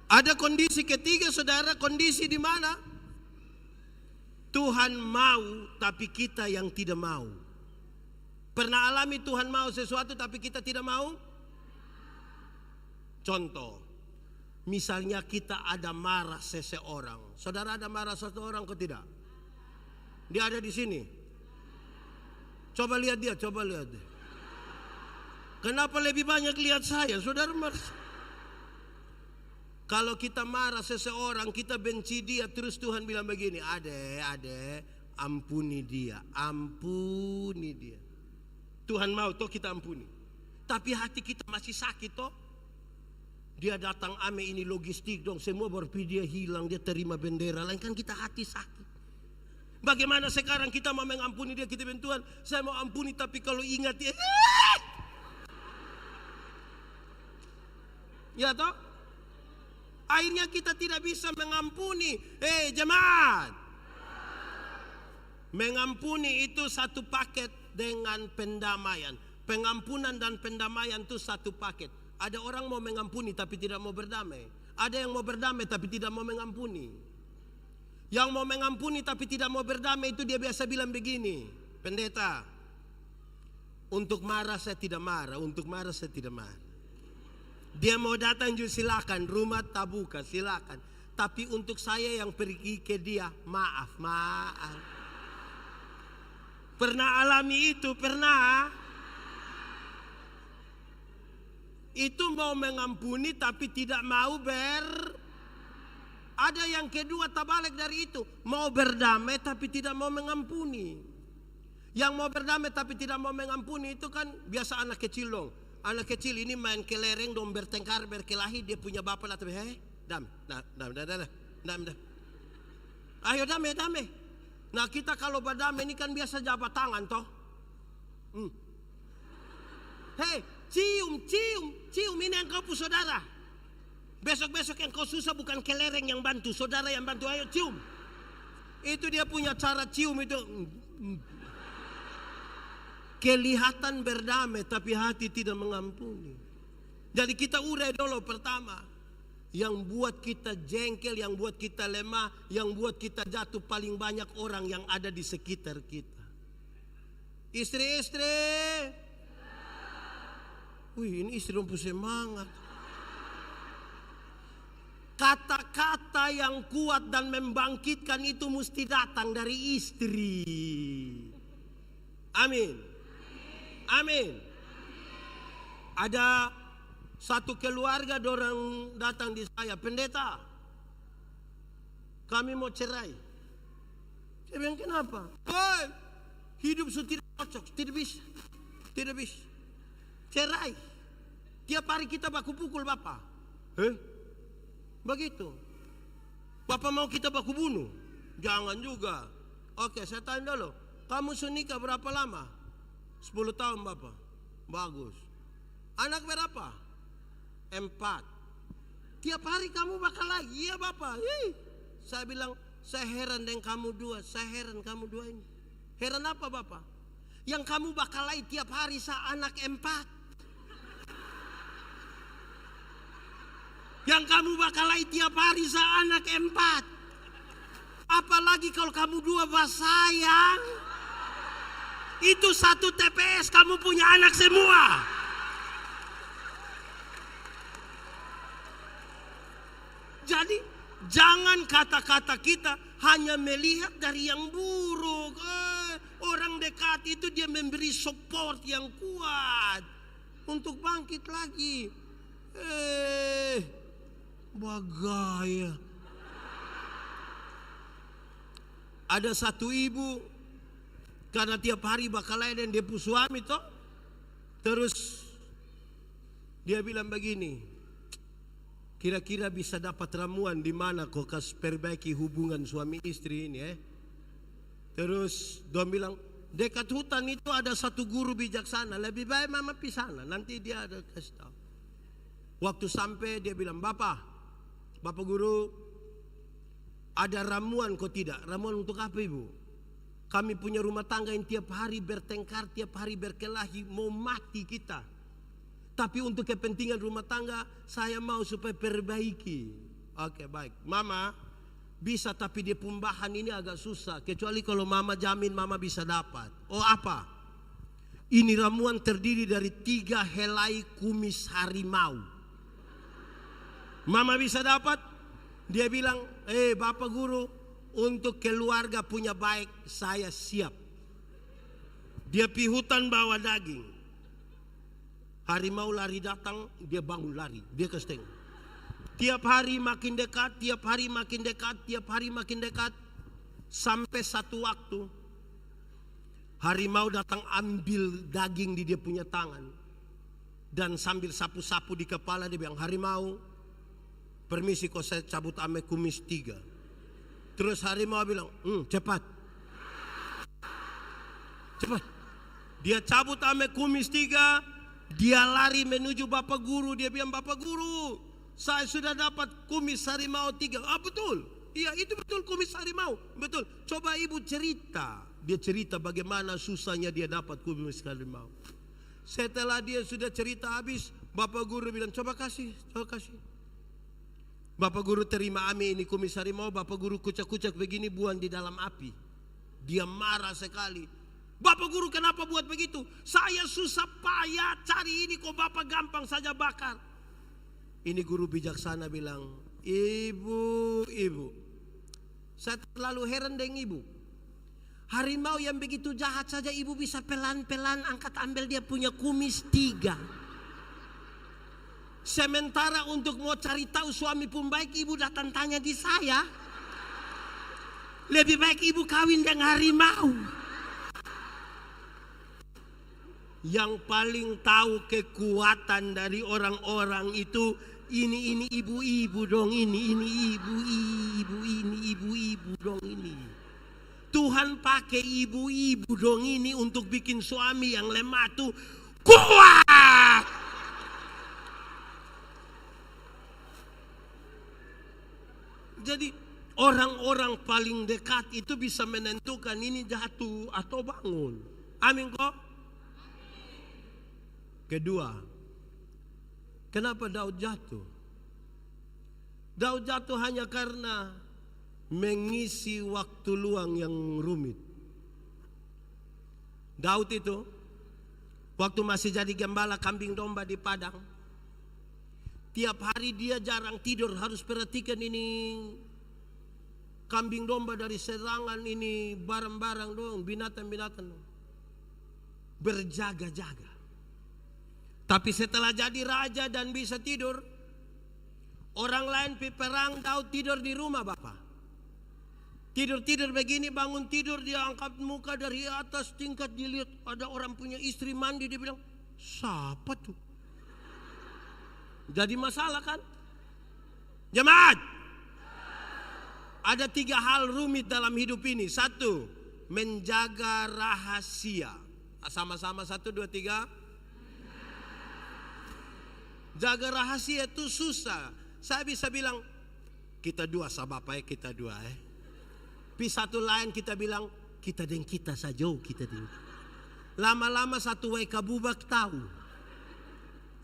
Ada kondisi ketiga, saudara. Kondisi di mana Tuhan mau tapi kita yang tidak mau. Pernah alami Tuhan mau sesuatu tapi kita tidak mau? Contoh. Misalnya kita ada marah seseorang. Saudara ada marah seseorang kok tidak? Dia ada di sini. Coba lihat dia, coba lihat dia. Kenapa lebih banyak lihat saya? Saudara marah. Kalau kita marah seseorang, kita benci dia, terus Tuhan bilang begini, ade, ampuni dia, ampuni dia. Tuhan mau toh kita ampuni. Tapi hati kita masih sakit toh. Dia datang, ame ini logistik dong, semua berpikir dia hilang, dia terima bendera lain, kan kita hati sakit. Bagaimana sekarang kita mau mengampuni dia, kita bilang Tuhan, saya mau ampuni tapi kalau ingat dia, ya toh? Akhirnya kita tidak bisa mengampuni. Jemaat, mengampuni itu satu paket dengan pendamaian. Pengampunan dan pendamaian itu satu paket. Ada orang mau mengampuni tapi tidak mau berdamai. Ada yang mau berdamai tapi tidak mau mengampuni. Yang mau mengampuni tapi tidak mau berdamai itu dia biasa bilang begini, pendeta, untuk marah saya tidak marah, untuk marah saya tidak marah. Dia mau datang juga silakan, rumah tak buka silakan. Tapi untuk saya yang pergi ke dia, maaf. Pernah alami itu? Pernah? Itu mau mengampuni tapi tidak mau Ada yang kedua terbalik dari itu. Mau berdamai tapi tidak mau mengampuni. Yang mau berdamai tapi tidak mau mengampuni itu kan biasa anak kecil dong. Anak kecil ini main kelereng dong, bertengkar, berkelahi. Dia punya bapak lah, dam. Ayo damai. Nah kita kalau berdamai ini kan biasa jabat tangan toh. Cium ini yang kau pu saudara. Besok yang kau susah bukan kelereng yang bantu, saudara yang bantu, ayo cium. Itu dia punya cara cium itu. Kelihatan berdamai tapi hati tidak mengampuni. Jadi kita urai dulu pertama. Yang buat kita jengkel, yang buat kita lemah, yang buat kita jatuh paling banyak orang yang ada di sekitar kita. Istri-istri. Wih, ini istri rompu semangat. Kata-kata yang kuat dan membangkitkan itu mesti datang dari istri. Amin. Ada Satu keluarga dorang datang di saya, pendeta, kami mau cerai. Saya bilang kenapa? Oh, hidup sudah tidak cocok, tidak bisa, tidak bisa. Cerai. Tiap hari kita baku pukul Bapak. Begitu. Bapak mau kita baku bunuh? Jangan juga. Oke, saya tanya dulu. Kamu sudah nikah berapa lama? 10 tahun Bapak. Bagus. Anak berapa? 4. Tiap hari kamu bakal lagi. Iya Bapak. Saya bilang, saya heran dengan kamu dua. Saya heran kamu dua ini. Heran apa Bapak? Yang kamu bakal lagi tiap hari sa anak 4. Yang kamu bakal lagi tiap hari sa anak 4. Apalagi kalau kamu dua sayang. Itu satu TPS kamu punya anak semua. Jadi jangan kata-kata kita hanya melihat dari yang buruk. Orang dekat itu dia memberi support yang kuat untuk bangkit lagi. Bagaya. Ada satu ibu, karena tiap hari bakal lain dia punya suami toh. Terus dia bilang begini, kira-kira bisa dapat ramuan di mana kok kas perbaiki hubungan suami istri ini Terus dia bilang, dekat hutan itu ada satu guru bijaksana, lebih baik mama pergi sana, nanti dia ada kasih tahu. Waktu sampai dia bilang, Bapak guru, ada ramuan kok tidak? Ramuan untuk apa ibu? Kami punya rumah tangga yang tiap hari bertengkar, tiap hari berkelahi, mau mati kita. Tapi untuk kepentingan rumah tangga, saya mau supaya perbaiki. Oke, baik. Mama bisa, tapi dia pembahan ini agak susah. Kecuali kalau mama jamin mama bisa dapat. Oh apa? Ini ramuan terdiri dari 3 helai kumis harimau. Mama bisa dapat? Dia bilang, Bapak guru, untuk keluarga punya baik, saya siap. Dia pi hutan bawa daging. Harimau lari datang, dia bangun lari, dia kesteng. Tiap hari makin dekat, tiap hari makin dekat, tiap hari makin dekat. Sampai satu waktu, harimau datang ambil daging di dia punya tangan. Dan sambil sapu-sapu di kepala dia bilang, harimau, permisi kok saya cabut ame kumis 3. Terus harimau bilang, cepat. Cepat. Dia cabut ame kumis 3. Dia lari menuju Bapak guru. Dia bilang, Bapak guru, saya sudah dapat kumis harimau 3. Betul. Iya itu betul kumis harimau. Betul. Coba ibu cerita. Dia cerita bagaimana susahnya dia dapat kumis harimau. Setelah dia sudah cerita habis, Bapak guru bilang, coba kasih. Bapak guru terima ame ini kumis harimau. Bapak guru kucak-kucak begini, buang di dalam api. Dia marah sekali. Bapak guru kenapa buat begitu? Saya susah payah cari ini kok Bapak gampang saja bakar. Ini guru bijaksana bilang, Ibu, saya terlalu heran dengan ibu. Harimau yang begitu jahat saja ibu bisa pelan-pelan angkat ambil dia punya kumis 3. Sementara untuk mau cari tahu suami pun baik, ibu datang tanya di saya. Lebih baik ibu kawin dengan harimau. Yang paling tahu kekuatan dari orang-orang itu, ini ibu-ibu dong, ini ibu-ibu dong ini. Tuhan pakai ibu-ibu dong ini untuk bikin suami yang lemah tuh kuat. Jadi orang-orang paling dekat itu bisa menentukan ini jatuh atau bangun. Amin kok. Kedua, kenapa Daud jatuh? Daud jatuh hanya karena mengisi waktu luang yang rumit. Daud itu waktu masih jadi gembala kambing domba di padang, tiap hari dia jarang tidur, harus perhatikan ini kambing domba dari serangan, ini barang-barang dong, binatang-binatang dong. Berjaga-jaga. Tapi setelah jadi raja dan bisa tidur, orang lain perang, Daud tidur di rumah Bapak. Tidur-tidur begini, bangun tidur, dia angkat muka dari atas tingkat, dilihat ada orang punya istri mandi, dia bilang, siapa tuh? Jadi masalah kan? Jemaat, ada 3 hal rumit dalam hidup ini. 1, menjaga rahasia. Sama-sama 1, 2, 3. Jaga rahasia itu susah. Saya bisa bilang, kita dua sama Bapak ya, kita dua ya. Tapi satu lain kita bilang, kita dengan kita saja, kita dengan. Lama-lama satu WK bubak tahu.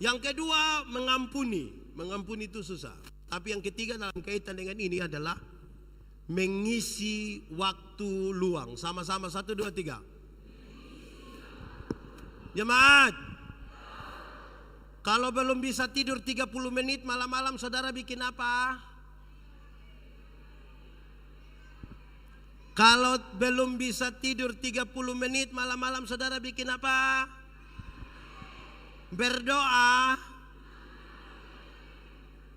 Yang kedua, mengampuni. Mengampuni itu susah. Tapi yang ketiga dalam kaitan dengan ini adalah mengisi waktu luang. Sama-sama 1, 2, 3. Jemaat, kalau belum bisa tidur 30 menit malam-malam, saudara bikin apa? Kalau belum bisa tidur 30 menit malam-malam, saudara bikin apa? Berdoa.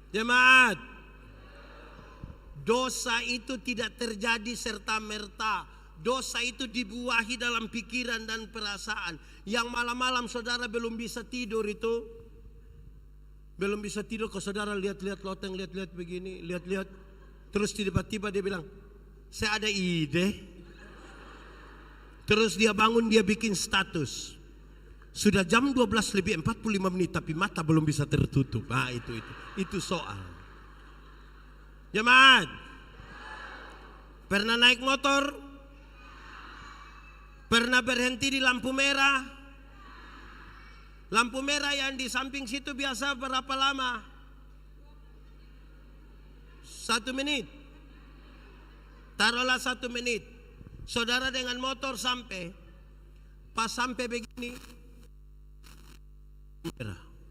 Jemaat, dosa itu tidak terjadi serta-merta. Dosa itu dibuahi dalam pikiran dan perasaan. Yang malam-malam saudara belum bisa tidur itu, belum bisa tidur, kalau saudara lihat-lihat loteng, lihat-lihat begini, lihat-lihat, terus tiba-tiba dia bilang, saya ada ide. Terus dia bangun, dia bikin status. Sudah jam 12 lebih 45 menit tapi mata belum bisa tertutup. Nah itu soal. Jemaat, pernah naik motor? Pernah berhenti di lampu merah? Lampu merah yang di samping situ biasa berapa lama? 1 menit. Taruhlah 1 menit. Saudara dengan motor sampai. Pas sampai begini,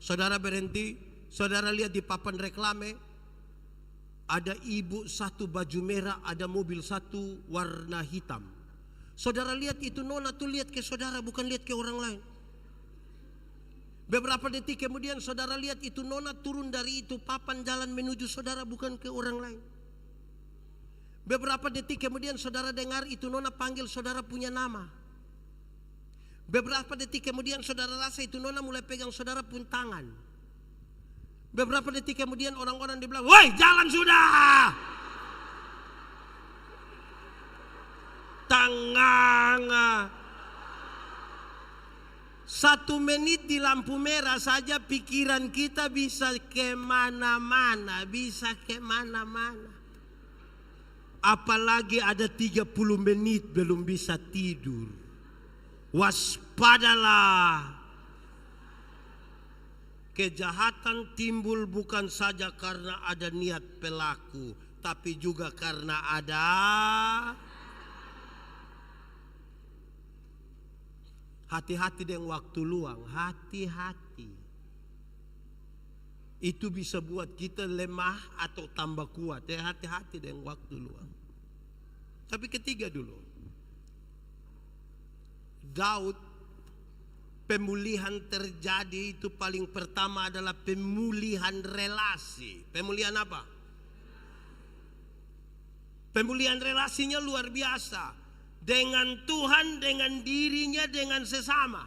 saudara berhenti. Saudara lihat di papan reklame, ada ibu satu baju merah, ada mobil satu warna hitam. Saudara lihat itu nona tuh lihat ke saudara, bukan lihat ke orang lain. Beberapa detik kemudian saudara lihat itu nona turun dari itu papan jalan menuju saudara, bukan ke orang lain. Beberapa detik kemudian saudara dengar itu nona panggil saudara punya nama. Beberapa detik kemudian saudara rasa itu nona mulai pegang saudara pun tangan. Beberapa detik kemudian orang-orang dibilang, woi jalan sudah. Tangan. 1 menit di lampu merah saja pikiran kita bisa kemana-mana, bisa kemana-mana. Apalagi ada 30 menit belum bisa tidur. Waspadalah. Kejahatan timbul bukan saja karena ada niat pelaku, tapi juga karena ada. Hati-hati dengan waktu luang, hati-hati. Itu bisa buat kita lemah atau tambah kuat. Hati-hati dengan waktu luang. Tapi ketiga dulu, Daud, pemulihan terjadi itu paling pertama adalah pemulihan relasi. Pemulihan apa? Pemulihan relasinya luar biasa. Dengan Tuhan, dengan dirinya, dengan sesama.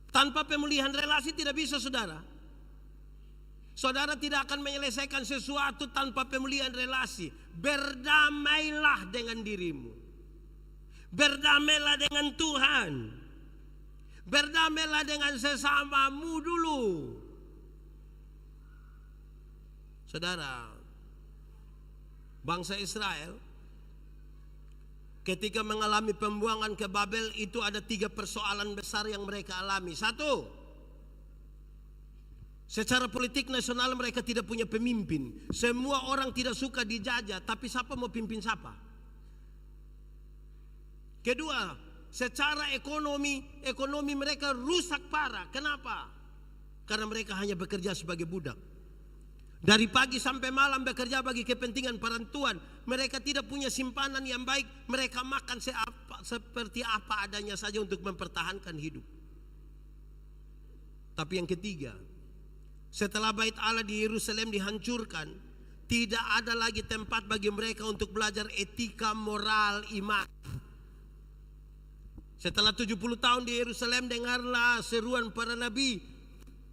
Tanpa pemulihan relasi tidak bisa saudara. Saudara tidak akan menyelesaikan sesuatu tanpa pemulihan relasi. Berdamailah dengan dirimu. Berdamailah dengan Tuhan. Berdamailah dengan sesamamu dulu. Saudara, bangsa Israel ketika mengalami pembuangan ke Babel itu ada 3 persoalan besar yang mereka alami. 1, secara politik nasional mereka tidak punya pemimpin. Semua orang tidak suka dijajah, tapi siapa mau pimpin siapa? Kedua, secara ekonomi mereka rusak parah. Kenapa? Karena mereka hanya bekerja sebagai budak. Dari pagi sampai malam bekerja bagi kepentingan parantuan. Mereka tidak punya simpanan yang baik. Mereka makan seperti apa adanya saja untuk mempertahankan hidup. Tapi yang ketiga, setelah bait Allah di Yerusalem dihancurkan, tidak ada lagi tempat bagi mereka untuk belajar etika, moral, iman. Setelah 70 tahun di Yerusalem, dengarlah seruan para nabi.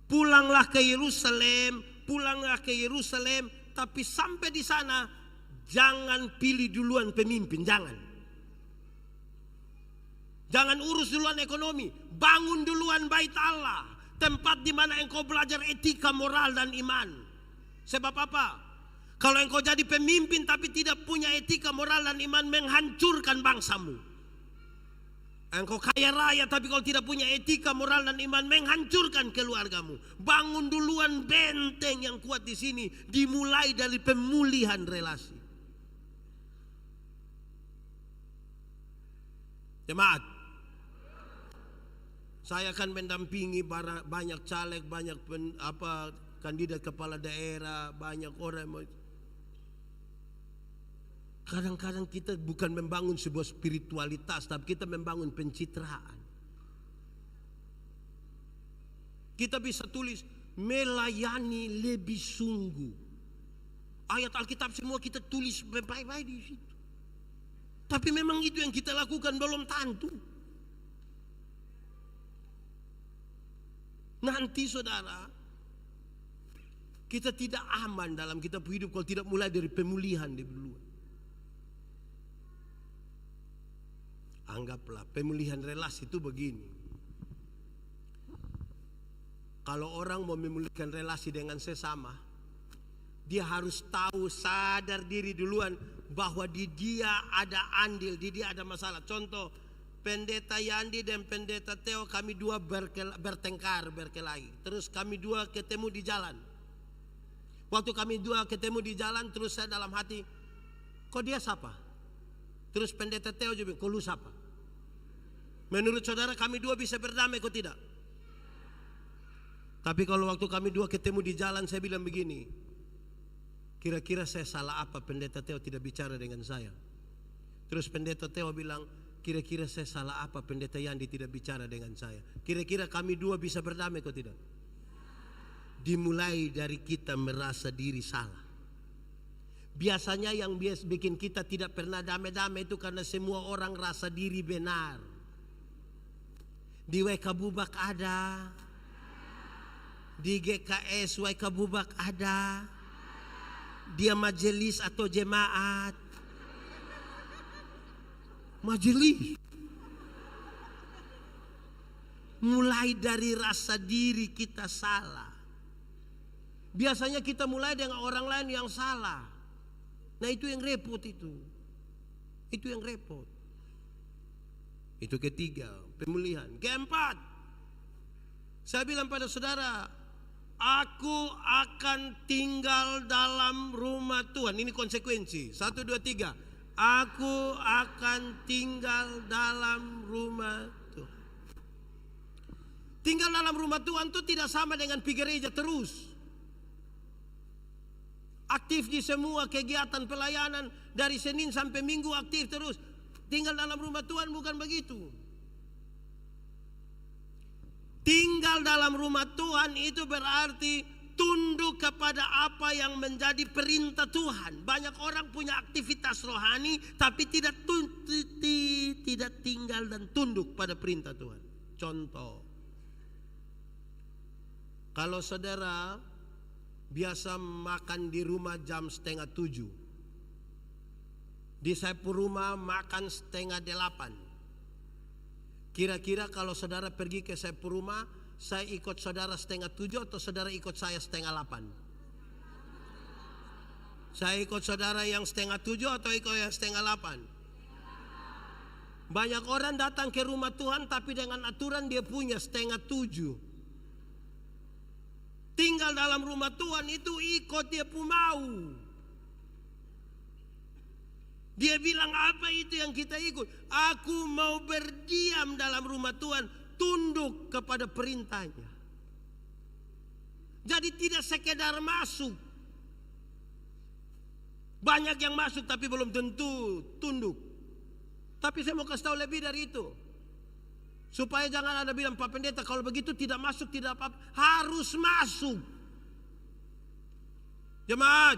Pulanglah ke Yerusalem, pulanglah ke Yerusalem. Tapi sampai di sana, jangan pilih duluan pemimpin, jangan. Jangan urus duluan ekonomi, bangun duluan bait Allah. Tempat di mana engkau belajar etika, moral, dan iman. Sebab apa? Kalau engkau jadi pemimpin tapi tidak punya etika, moral, dan iman, menghancurkan bangsamu. Engkau kaya raya tapi kalau tidak punya etika, moral, dan iman, menghancurkan keluargamu. Bangun duluan benteng yang kuat di sini, dimulai dari pemulihan relasi. Jemaat, saya akan mendampingi banyak caleg, banyak kandidat kepala daerah, banyak orang. Kadang-kadang kita bukan membangun sebuah spiritualitas, tapi kita membangun pencitraan. Kita bisa tulis melayani lebih sungguh. Ayat Alkitab semua kita tulis baik-baik di situ. Tapi memang itu yang kita lakukan belum tentu. Nanti saudara, kita tidak aman dalam kita hidup kalau tidak mulai dari pemulihan dulu. Anggaplah pemulihan relasi itu begini. Kalau orang mau memulihkan relasi dengan sesama, dia harus tahu, sadar diri duluan bahwa di dia ada andil, di dia ada masalah. Contoh, Pendeta Yandi dan Pendeta Theo, kami dua bertengkar, berkelahi. Terus kami dua ketemu di jalan. Waktu kami dua ketemu di jalan, terus saya dalam hati, kok dia siapa? Terus Pendeta Theo juga, kok lu siapa? Menurut saudara kami dua bisa berdamai, kok tidak? Tapi kalau waktu kami dua ketemu di jalan, saya bilang begini, kira-kira saya salah apa Pendeta Theo tidak bicara dengan saya? Terus Pendeta Theo bilang, kira-kira saya salah apa Pendeta Yandi tidak bicara dengan saya? Kira-kira kami dua bisa berdamai, kok tidak? Dimulai dari kita merasa diri salah. Biasanya yang bikin kita tidak pernah damai-damai itu karena semua orang rasa diri benar. Di WK Bubak ada, di GKS WK Bubak ada, dia majelis atau jemaat. Majelis. Mulai dari rasa diri kita salah. Biasanya kita mulai dengan orang lain yang salah. Nah itu yang repot itu. Itu yang repot. Itu ketiga, pemulihan. Keempat, saya bilang pada saudara, aku akan tinggal dalam rumah Tuhan. Ini konsekuensi. 1, 2, 3. Aku akan tinggal dalam rumah Tuhan. Tinggal dalam rumah Tuhan itu tidak sama dengan pergi gereja terus. Aktif di semua kegiatan pelayanan, dari Senin sampai Minggu aktif terus. Tinggal dalam rumah Tuhan bukan begitu. Tinggal dalam rumah Tuhan itu berarti tunduk kepada apa yang menjadi perintah Tuhan. Banyak orang punya aktivitas rohani tapi tidak tinggal dan tunduk pada perintah Tuhan. Contoh, kalau saudara biasa makan di rumah jam 6:30, di Saipul rumah makan 7:30. Kira-kira kalau saudara pergi ke Saipul rumah, saya ikut saudara 6:30 atau saudara ikut saya 7:30? Saya ikut saudara yang 6:30 atau ikut yang 7:30? Banyak orang datang ke rumah Tuhan tapi dengan aturan dia punya 6:30. Tinggal dalam rumah Tuhan itu ikut dia pun mau. Dia bilang apa itu yang kita ikut? Aku mau berdiam dalam rumah Tuhan, tunduk kepada perintahnya. Jadi tidak sekedar masuk. Banyak yang masuk tapi belum tentu tunduk. Tapi saya mau kasih tahu lebih dari itu. Supaya jangan ada bilang, Pak Pendeta kalau begitu tidak masuk, tidak apa-apa. Harus masuk. Jemaat,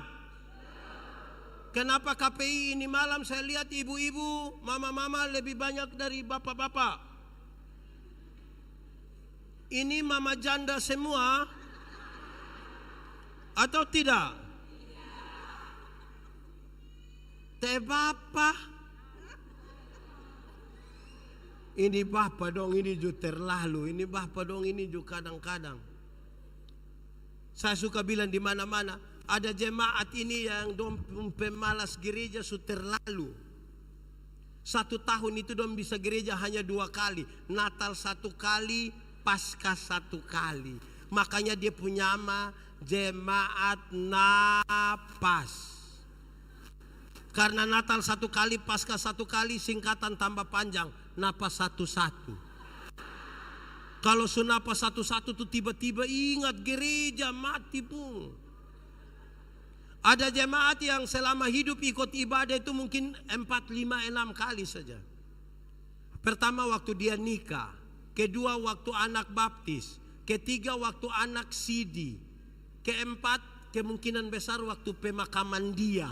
kenapa KPI ini malam saya lihat ibu-ibu, mama-mama lebih banyak dari bapak-bapak? Ini mama janda semua atau tidak? Teh bapak. Ini bapak dong, ini juga terlalu. Ini bapak dong, ini juga kadang-kadang. Saya suka bilang di mana-mana, ada jemaat ini yang dong pemalas gereja su terlalu. 1 tahun itu dong bisa gereja hanya 2 kali. Natal 1 kali, Paskah 1 kali. Makanya dia punya nama jemaat napas. Karena Natal 1 kali, Paskah 1 kali, singkatan tambah panjang. Napas 1-1. Kalau su napas 1-1 tuh tiba-tiba ingat gereja mati pun. Ada jemaat yang selama hidup ikut ibadah itu mungkin 4, 5, 6 kali saja. Pertama waktu dia nikah. Kedua waktu anak baptis. Ketiga waktu anak sidi. Keempat kemungkinan besar waktu pemakaman dia.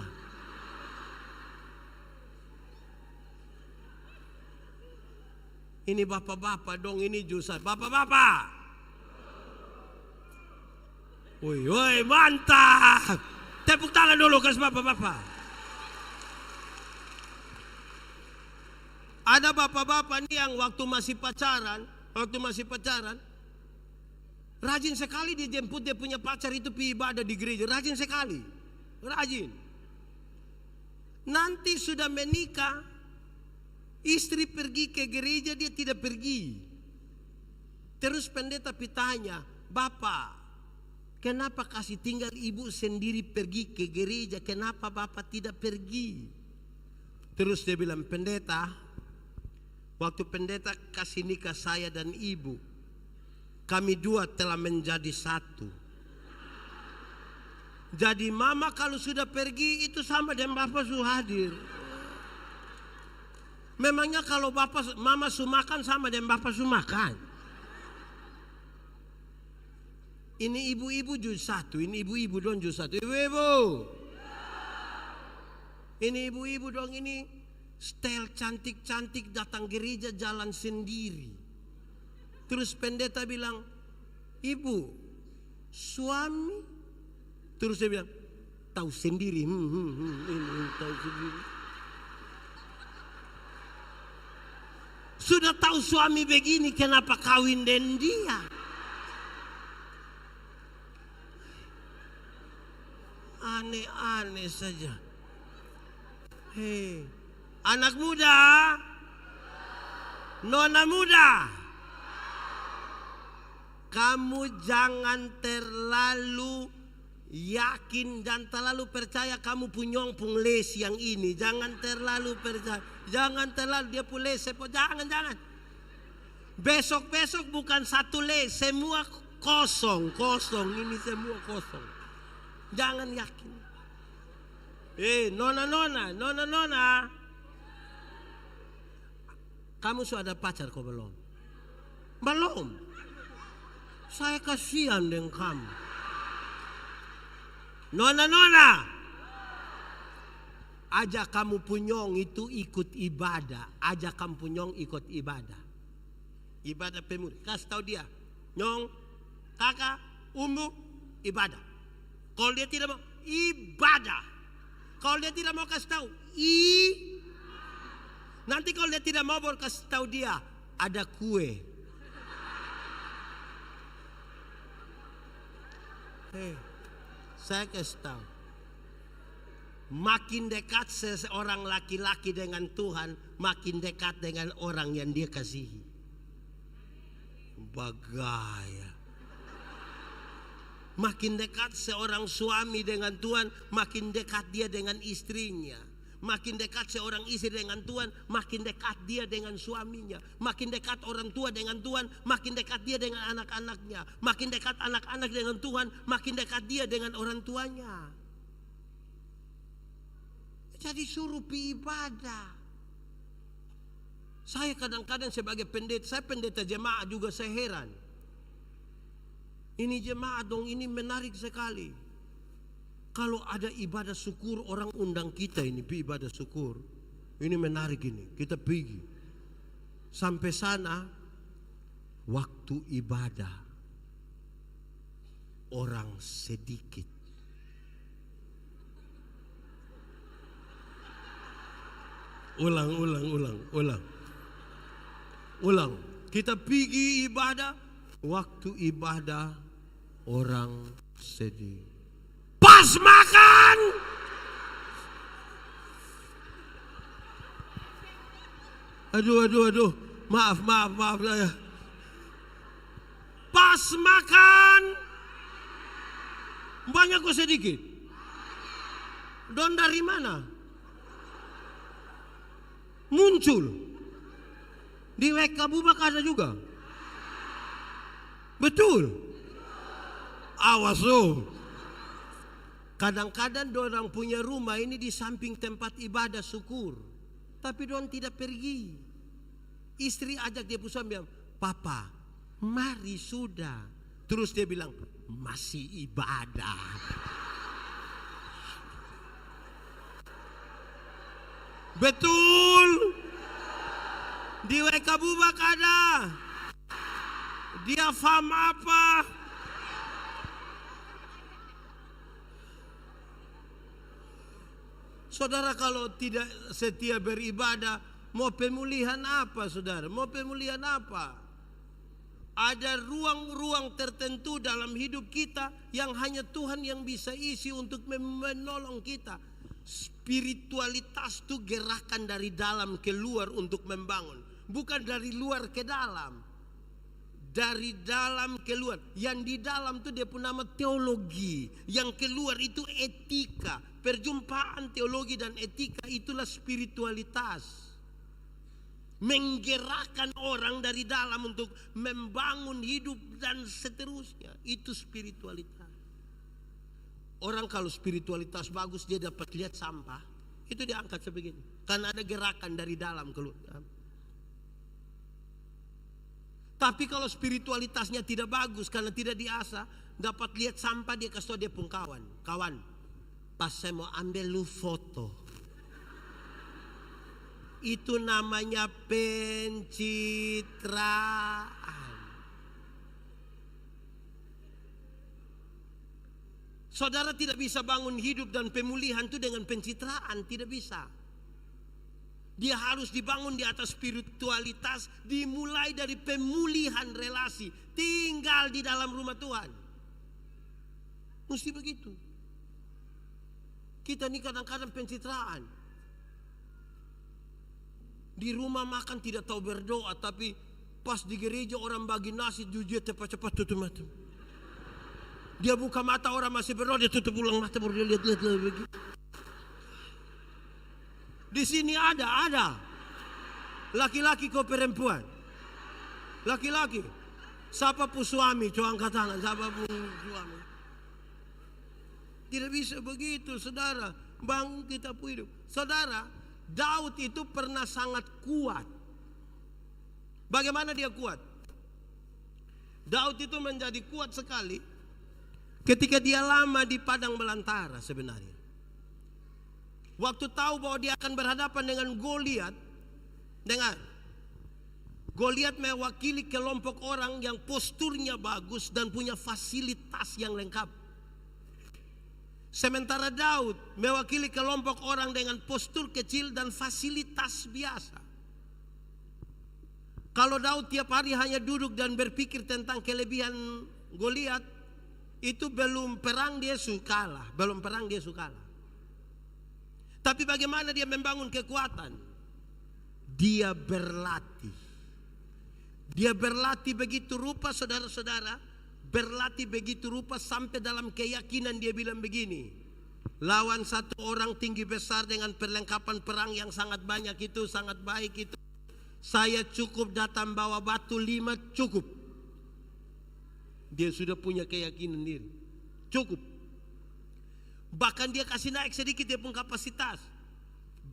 Ini bapak-bapak dong, ini justru bapak-bapak. Woi, mantap. Tepuk tangan dulu ke bapak-bapak. Ada bapak-bapak nih yang waktu masih pacaran, rajin sekali dia jemput dia punya pacar itu pergi ibadah di gereja, rajin sekali, rajin. Nanti sudah menikah, istri pergi ke gereja dia tidak pergi. Terus pendeta bertanya, Bapak, kenapa kasih tinggal ibu sendiri pergi ke gereja? Kenapa bapak tidak pergi? Terus dia bilang, pendeta, waktu pendeta kasih nikah saya dan ibu, kami dua telah menjadi satu. Jadi mama kalau sudah pergi itu sama dengan bapak sudah hadir. Memangnya kalau mama su makan sama dengan bapak su makan. Ini ibu-ibu jus satu, ini ibu-ibu dong jus satu. Ibu-ibu. Ini ibu-ibu dong, ini style cantik-cantik datang gereja jalan sendiri. Terus pendeta bilang, ibu, suami. Terus dia bilang, tahu sendiri. Tahu sendiri. Sudah tahu suami begini, kenapa kawin dengan dia? Aneh-aneh saja. Hei, anak muda, nona muda, kamu jangan terlalu yakin dan terlalu percaya kamu punyong pun les yang ini. Jangan terlalu percaya. Jangan terlalu dia pun les. Jangan. Besok-besok bukan satu les. Semua kosong. Ini semua kosong. Jangan yakin. Nona. Kamu sudah ada pacar kok belum? Belum. Saya kasihan dengan kamu. Nona, ajak kamu punyong itu ikut ibadah. Ajak kamu punyong ikut ibadah. Ibadah pemuda. Kasih tahu dia, nyong, kakak, umbu, ibadah. Kalau dia tidak mau, ibadah. Kalau dia tidak mau kasih tahu, nanti kalau dia tidak mau baru kasih tahu dia, ada kue. Saya kasih tahu, makin dekat seseorang laki-laki dengan Tuhan, makin dekat dengan orang yang dia kasihi. Bagaya. Makin dekat seorang suami dengan Tuhan, makin dekat dia dengan istrinya. Makin dekat seorang istri dengan Tuhan, makin dekat dia dengan suaminya. Makin dekat orang tua dengan Tuhan, makin dekat dia dengan anak-anaknya. Makin dekat anak-anak dengan Tuhan, makin dekat dia dengan orang tuanya. Jadi suruh pergi ibadah. Saya kadang-kadang sebagai pendeta, saya pendeta jemaat juga, saya heran. Ini jemaat dong, ini menarik sekali. Kalau ada ibadah syukur, orang undang kita ini ibadah syukur. Ini menarik ini, kita pergi. Sampai sana, waktu ibadah, orang sedikit. Ulang. Kita pergi ibadah, waktu ibadah orang sedih. Pas makan. Aduh. Maaf saya. Pas makan. Banyak kok sedikit. Don dari mana? Muncul. Di WK Bubak ada juga. Betul. Awas loh. Kadang-kadang dorang punya rumah ini di samping tempat ibadah syukur. Tapi dorang tidak pergi. Istri ajak dia pulang bilang, "Papa, mari sudah." Terus dia bilang, "Masih ibadah." Betul. Di WK Bubak ada. Dia faham apa? Saudara kalau tidak setia beribadah, mau pemulihan apa saudara? Mau pemulihan apa? Ada ruang-ruang tertentu dalam hidup kita yang hanya Tuhan yang bisa isi untuk menolong kita. Spiritualitas itu gerakan dari dalam ke luar untuk membangun. Bukan dari luar ke dalam. Dari dalam ke luar. Yang di dalam itu dia pun nama teologi. Yang keluar itu etika. Perjumpaan teologi dan etika itulah spiritualitas. Menggerakkan orang dari dalam untuk membangun hidup dan seterusnya. Itu spiritualitas. Orang kalau spiritualitas bagus dia dapat lihat sampah, itu dia angkat sebegini. Karena ada gerakan dari dalam keluar. Tapi kalau spiritualitasnya tidak bagus karena tidak diasah, dapat lihat sampah dia kasih tahu dia pun kawan. Kawan, pas saya mau ambil lu foto. Itu namanya pencitraan. Saudara tidak bisa bangun hidup dan pemulihan itu dengan pencitraan, tidak bisa. Dia harus dibangun di atas spiritualitas, dimulai dari pemulihan relasi, tinggal di dalam rumah Tuhan. Mesti begitu. Kita ini kadang-kadang pencitraan. Di rumah makan tidak tahu berdoa, tapi pas di gereja orang bagi nasi, dia cepat-cepat tutup mata. Dia buka mata orang masih berdoa, dia tutup ulang mata baru dia lihat begitu. Di sini ada. Laki-laki kau perempuan. Laki-laki. Siapa pun suami, coba angkat tangan. Siapa pun suami. Tidak bisa begitu, saudara. Bangun kita pun hidup. Saudara, Daud itu pernah sangat kuat. Bagaimana dia kuat? Daud itu menjadi kuat sekali ketika dia lama di padang belantara sebenarnya. Waktu tahu bahwa dia akan berhadapan dengan Goliat. Dengar. Goliat mewakili kelompok orang yang posturnya bagus dan punya fasilitas yang lengkap. Sementara Daud mewakili kelompok orang dengan postur kecil dan fasilitas biasa. Kalau Daud tiap hari hanya duduk dan berpikir tentang kelebihan Goliat, itu belum perang dia kalah. Tapi bagaimana dia membangun kekuatan? Dia berlatih. Dia berlatih begitu rupa, saudara-saudara. Berlatih begitu rupa sampai dalam keyakinan dia bilang begini. Lawan satu orang tinggi besar dengan perlengkapan perang yang sangat banyak itu, sangat baik itu. Saya cukup datang bawa batu 5 cukup. Dia sudah punya keyakinan diri. Cukup. Bahkan dia kasih naik sedikit dia pun kapasitas.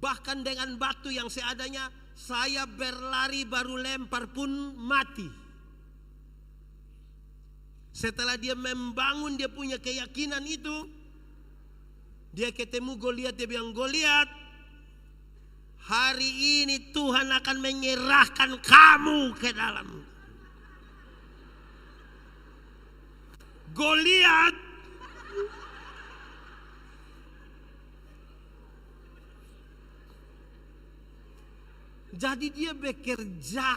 Bahkan dengan batu yang seadanya saya berlari baru lempar pun mati. Setelah dia membangun dia punya keyakinan itu, dia ketemu Goliat, dia bilang, Goliat, hari ini Tuhan akan menyerahkan kamu ke dalam. Goliat jadi dia bekerja.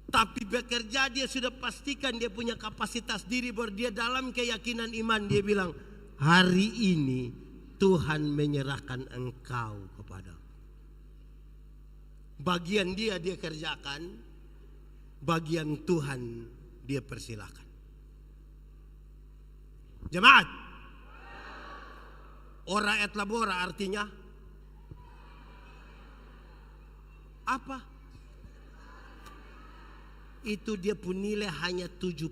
Tapi bekerja dia sudah pastikan dia punya kapasitas diri bahwa dia dalam keyakinan iman. Dia bilang, hari ini Tuhan menyerahkan engkau kepada. Bagian dia kerjakan, bagian Tuhan dia persilahkan. Jemaat, ora et labora artinya apa? Itu dia punya nilai hanya 75.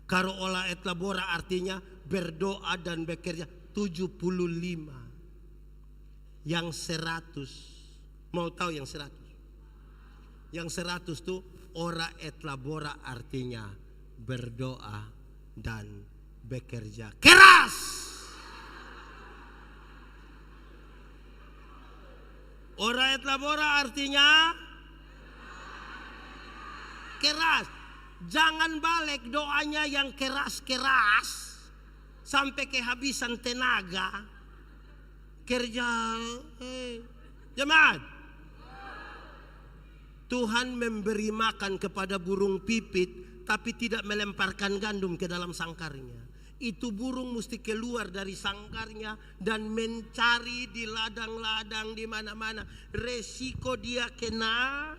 Kalau olah et labora artinya berdoa dan bekerja 75. Yang 100, mau tahu yang 100? Yang 100 tuh ora et labora artinya berdoa dan bekerja keras. Ora et labora artinya keras. Jangan balik doanya yang keras-keras sampai kehabisan tenaga. Kerja. Jemaat, Tuhan memberi makan kepada burung pipit, tapi tidak melemparkan gandum ke dalam sangkarnya. Itu burung mesti keluar dari sangkarnya dan mencari di ladang-ladang di mana-mana. Resiko dia kena.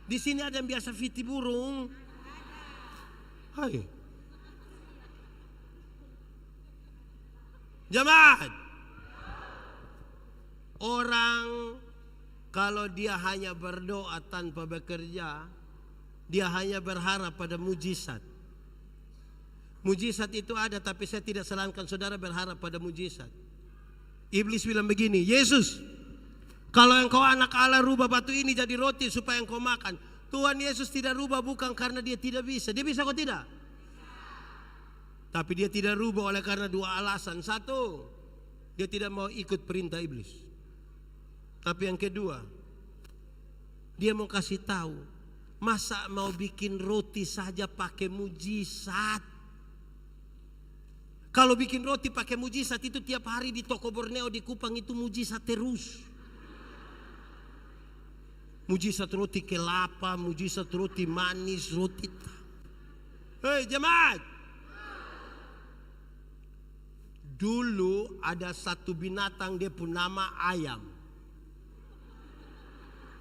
Di sini ada yang biasa fiti burung. Hai. Jemaat, orang kalau dia hanya berdoa tanpa bekerja, dia hanya berharap pada mujizat. Mujizat itu ada, tapi saya tidak sarankan saudara berharap pada mujizat. Iblis bilang begini, Yesus, kalau engkau anak Allah, rubah batu ini jadi roti supaya engkau makan. Tuhan Yesus tidak rubah bukan karena dia tidak bisa. Dia bisa kok tidak? Tapi dia tidak rubah oleh karena dua alasan. Satu, dia tidak mau ikut perintah iblis. Tapi yang kedua, dia mau kasih tahu, masa mau bikin roti saja pakai mujizat? Kalau bikin roti pakai mujizat itu tiap hari di toko Borneo di Kupang itu mujizat terus. Mujizat roti kelapa, mujizat roti manis, roti. Hei jemaat, dulu ada satu binatang dia pun nama ayam.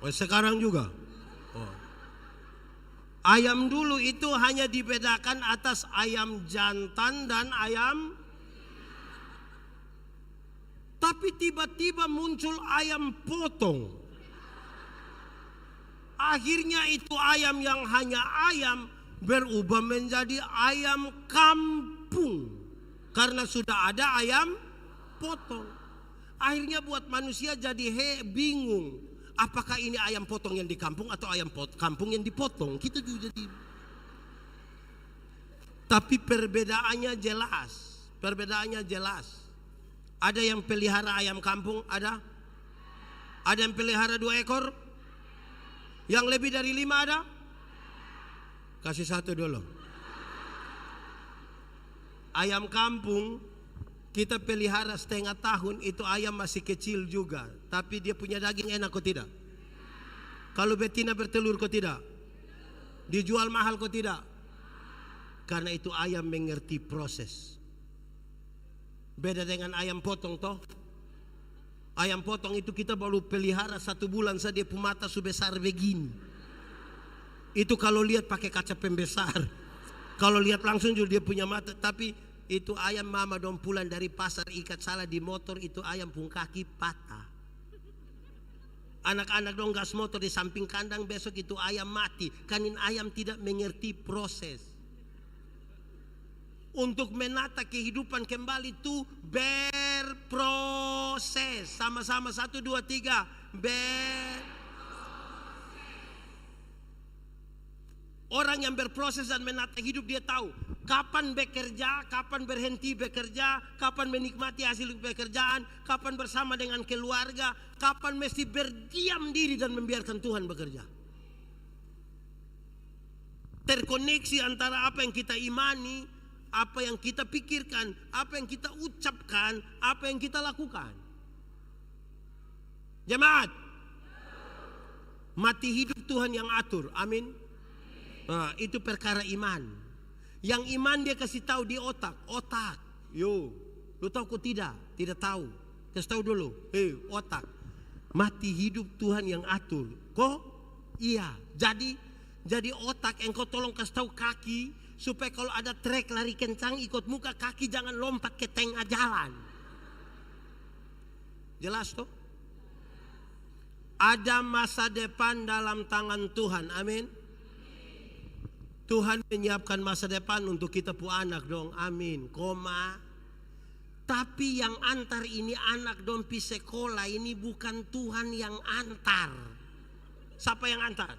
Oh, sekarang juga. Oh. Ayam dulu itu hanya dibedakan atas ayam jantan dan ayam. Tapi tiba-tiba muncul ayam potong. Akhirnya itu ayam yang hanya ayam berubah menjadi ayam kampung. Karena sudah ada ayam potong. Akhirnya buat manusia jadi bingung. Apakah ini ayam potong yang di kampung atau ayam kampung yang dipotong? Kita juga jadi. Tapi perbedaannya jelas. Perbedaannya jelas. Ada yang pelihara ayam kampung, ada? Ada yang pelihara 2 ekor? Yang lebih dari 5 ada? Kasih 1 dulu. Ayam kampung kita pelihara setengah tahun, itu ayam masih kecil juga, tapi dia punya daging enak kok tidak? Kalau betina bertelur kok tidak? Dijual mahal kok tidak? Karena itu ayam mengerti proses. Beda dengan ayam potong toh. Ayam potong itu kita baru pelihara 1 bulan saja dia mata sebesar begini. Itu kalau lihat pakai kaca pembesar. Kalau lihat langsung juga dia punya mata. Tapi itu ayam mama dong pulang dari pasar ikat salah di motor, itu ayam pun kaki patah. Anak-anak dong gas motor di samping kandang, besok itu ayam mati. Kanin ayam tidak mengerti proses. untuk menata kehidupan kembali itu berproses. Sama-sama 1, 2, 3. Orang yang berproses dan menata hidup dia tahu kapan bekerja, kapan berhenti bekerja, kapan menikmati hasil pekerjaan, kapan bersama dengan keluarga, kapan mesti berdiam diri dan membiarkan Tuhan bekerja. Terkoneksi antara apa yang kita imani, apa yang kita pikirkan, apa yang kita ucapkan, apa yang kita lakukan. Jemaat, mati hidup Tuhan yang atur. Amin. Nah, itu perkara iman. Yang iman dia kasih tahu di otak. Yo, lu tahu kok tidak? Tidak tahu. Kasih tahu dulu. Otak. Mati hidup Tuhan yang atur. Kok? Iya. Jadi otak engkau tolong kasih tahu kaki supaya kalau ada trek lari kencang ikut muka, kaki jangan lompat ke tengah jalan. Jelas toh? Ada masa depan dalam tangan Tuhan. Amin. Tuhan menyiapkan masa depan untuk kita pu anak dong. Amin. Tapi yang antar ini anak dong pi sekolah ini bukan Tuhan yang antar. Siapa yang antar?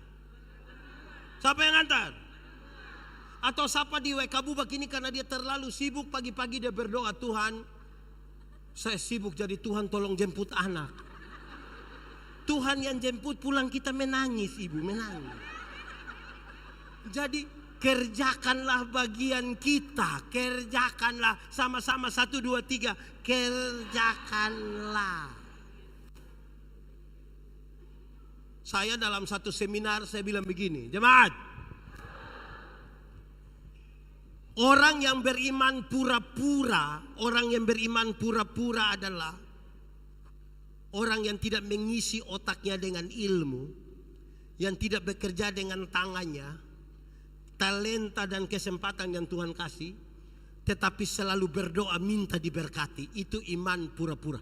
Siapa yang antar? Atau siapa di WK Bubak ini karena dia terlalu sibuk pagi-pagi dia berdoa, Tuhan saya sibuk jadi Tuhan tolong jemput anak. Tuhan yang jemput pulang kita menangis, ibu menangis. Jadi kerjakanlah bagian kita. Kerjakanlah. Sama-sama 1, 2, 3. Kerjakanlah. Saya dalam satu seminar saya bilang begini. Jemaat, orang yang beriman pura-pura, orang yang beriman pura-pura adalah orang yang tidak mengisi otaknya dengan ilmu, yang tidak bekerja dengan tangannya, talenta dan kesempatan yang Tuhan kasih, tetapi selalu berdoa minta diberkati. Itu iman pura-pura.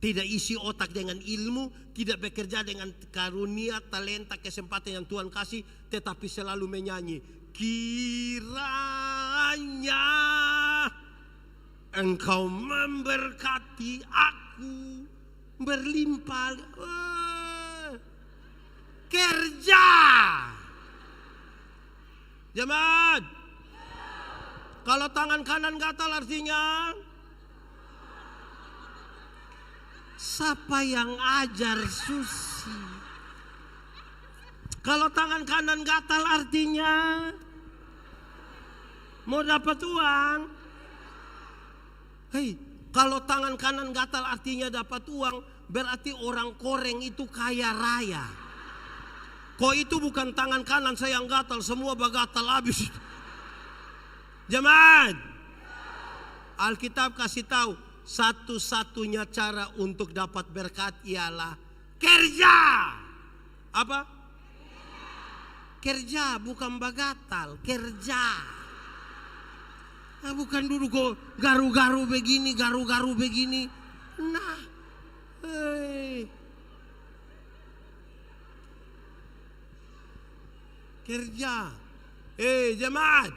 Tidak isi otak dengan ilmu, tidak bekerja dengan karunia, talenta, kesempatan yang Tuhan kasih, tetapi selalu menyanyi, kiranya Engkau memberkati aku berlimpah. Kerja. Jemaat, kalau tangan kanan gatal artinya siapa yang ajar Susi? Kalau tangan kanan gatal artinya mau dapat uang. Kalau tangan kanan gatal artinya dapat uang, berarti orang koreng itu kaya raya. Kok itu bukan tangan kanan saya yang gatal, semua bagatal habis. Jemaat, Alkitab kasih tahu satu-satunya cara untuk dapat berkat ialah kerja. Apa? Kerja, bukan bagatal, kerja. Nah, bukan dulu kok garu-garu begini, garu-garu begini. Nah, kerja. Jemaat,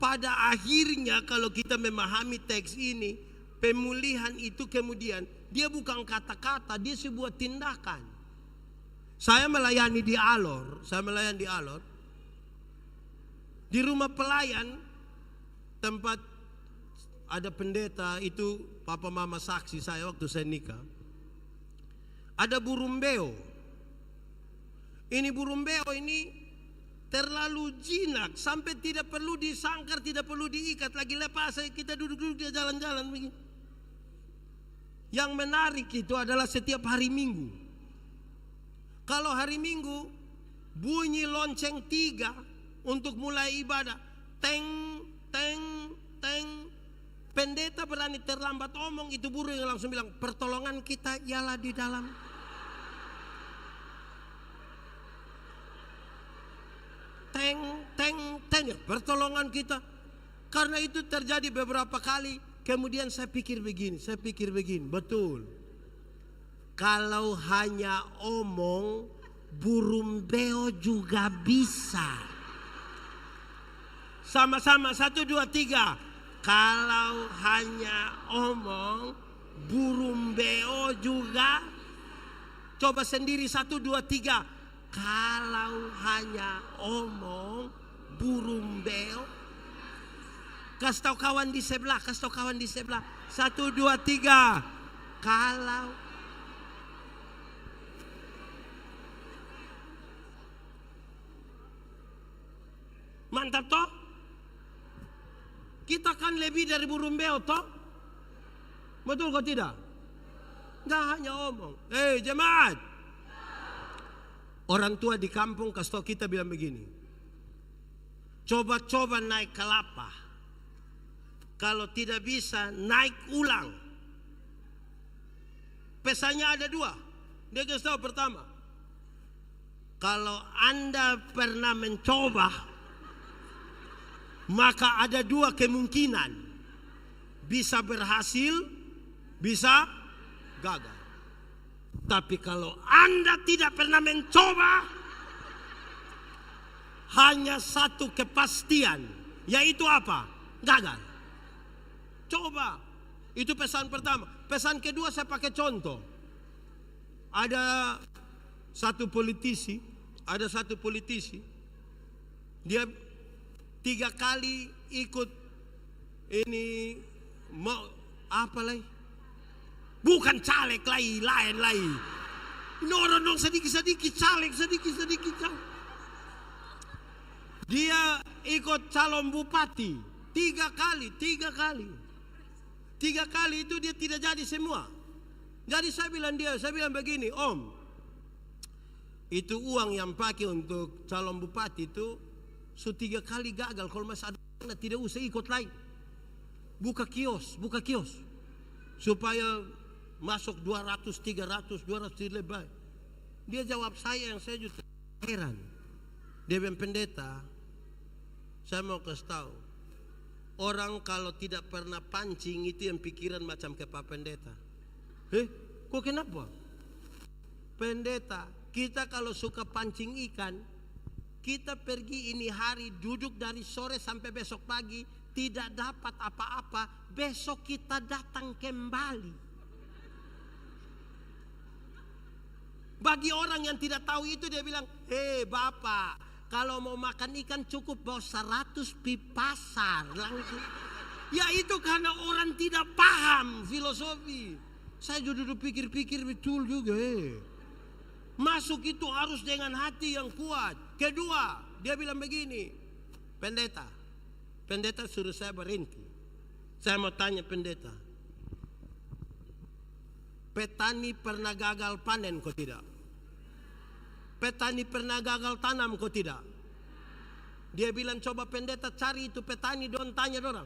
pada akhirnya kalau kita memahami teks ini, pemulihan itu kemudian dia bukan kata-kata, dia sebuah tindakan. Saya melayani di Alor, di rumah pelayan, tempat ada pendeta, itu papa mama saksi saya waktu saya nikah. Ada burung beo. Ini burung beo ini terlalu jinak sampai tidak perlu disangkar, tidak perlu diikat, lagi lepas kita duduk-duduk dia jalan-jalan begini. Yang menarik itu adalah setiap hari Minggu. Kalau hari Minggu bunyi lonceng 3 untuk mulai ibadah, teng teng teng. Pendeta berani terlambat omong, itu burung yang langsung bilang, pertolongan kita ialah di dalam. Teng, teng, teng, pertolongan kita. Karena itu terjadi beberapa kali. Kemudian saya pikir begini, betul. Kalau hanya omong, burung beo juga bisa. Sama-sama, 1, 2, 3. Kalau hanya omong, burung beo juga. Coba sendiri, 1, 2, 3. Kalau hanya omong, burung beo. Kasih tahu kawan di sebelah, kasih tahu kawan di sebelah. 1, 2, 3. Kalau mantap toh? Kita kan lebih dari burung beo toh? Betul kok tidak? Nggak hanya omong. Jemaat. Orang tua di kampung kasih tahu kita bilang begini. Coba-coba naik kelapa. Kalau tidak bisa naik ulang. Pesannya ada 2. Dia kasih tahu pertama. Kalau Anda pernah mencoba, maka ada 2 kemungkinan. Bisa berhasil, bisa gagal. Tapi kalau Anda tidak pernah mencoba, hanya 1 kepastian. Yaitu apa? Gagal. Coba. Itu pesan pertama. Pesan kedua saya pakai contoh. Ada satu politisi. Dia 3 kali ikut ini mau apa lagi? Bukan caleg lagi, lain lagi. Orang sedikit caleg, sedikit. Dia ikut calon bupati 3 kali. 3 kali itu dia tidak jadi semua. Jadi saya bilang begini, Om, itu uang yang pakai untuk calon bupati itu 3 kali gagal. Kalau masih ada tidak usah ikut lagi. Buka kios. Supaya masuk 200, 300, 200 lebih. Dia jawab saya yang saya juga heran. Dia bilang, pendeta, saya mau kasih tahu. Orang kalau tidak pernah pancing itu yang pikiran macam ke Pak Pendeta. Kok kenapa? Pendeta, kita kalau suka pancing ikan, kita pergi ini hari duduk dari sore sampai besok pagi, tidak dapat apa-apa, besok kita datang kembali. Bagi orang yang tidak tahu itu dia bilang, Bapak, kalau mau makan ikan cukup bawa 100 pi pasar langsung. Ya itu karena orang tidak paham filosofi. Saya duduk pikir-pikir betul juga. Masuk itu harus dengan hati yang kuat. Kedua, dia bilang begini, pendeta suruh saya berhenti. Saya mau tanya pendeta, petani pernah gagal panen kok tidak? Petani pernah gagal tanam kok tidak? Dia bilang, coba pendeta cari itu petani don, tanya dorang.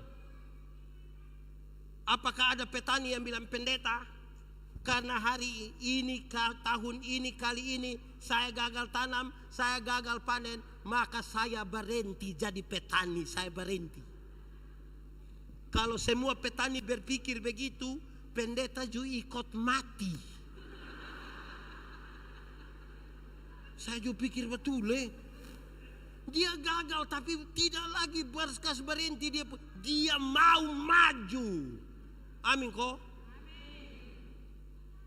Apakah ada petani yang bilang, pendeta, karena hari ini, tahun ini, kali ini saya gagal tanam, saya gagal panen, maka saya berhenti jadi petani, saya berhenti. Kalau semua petani berpikir begitu, pendeta juga ikut mati. Saya juga pikir betul, dia gagal tapi tidak lagi berkas berhenti, dia mau maju. Amin kok.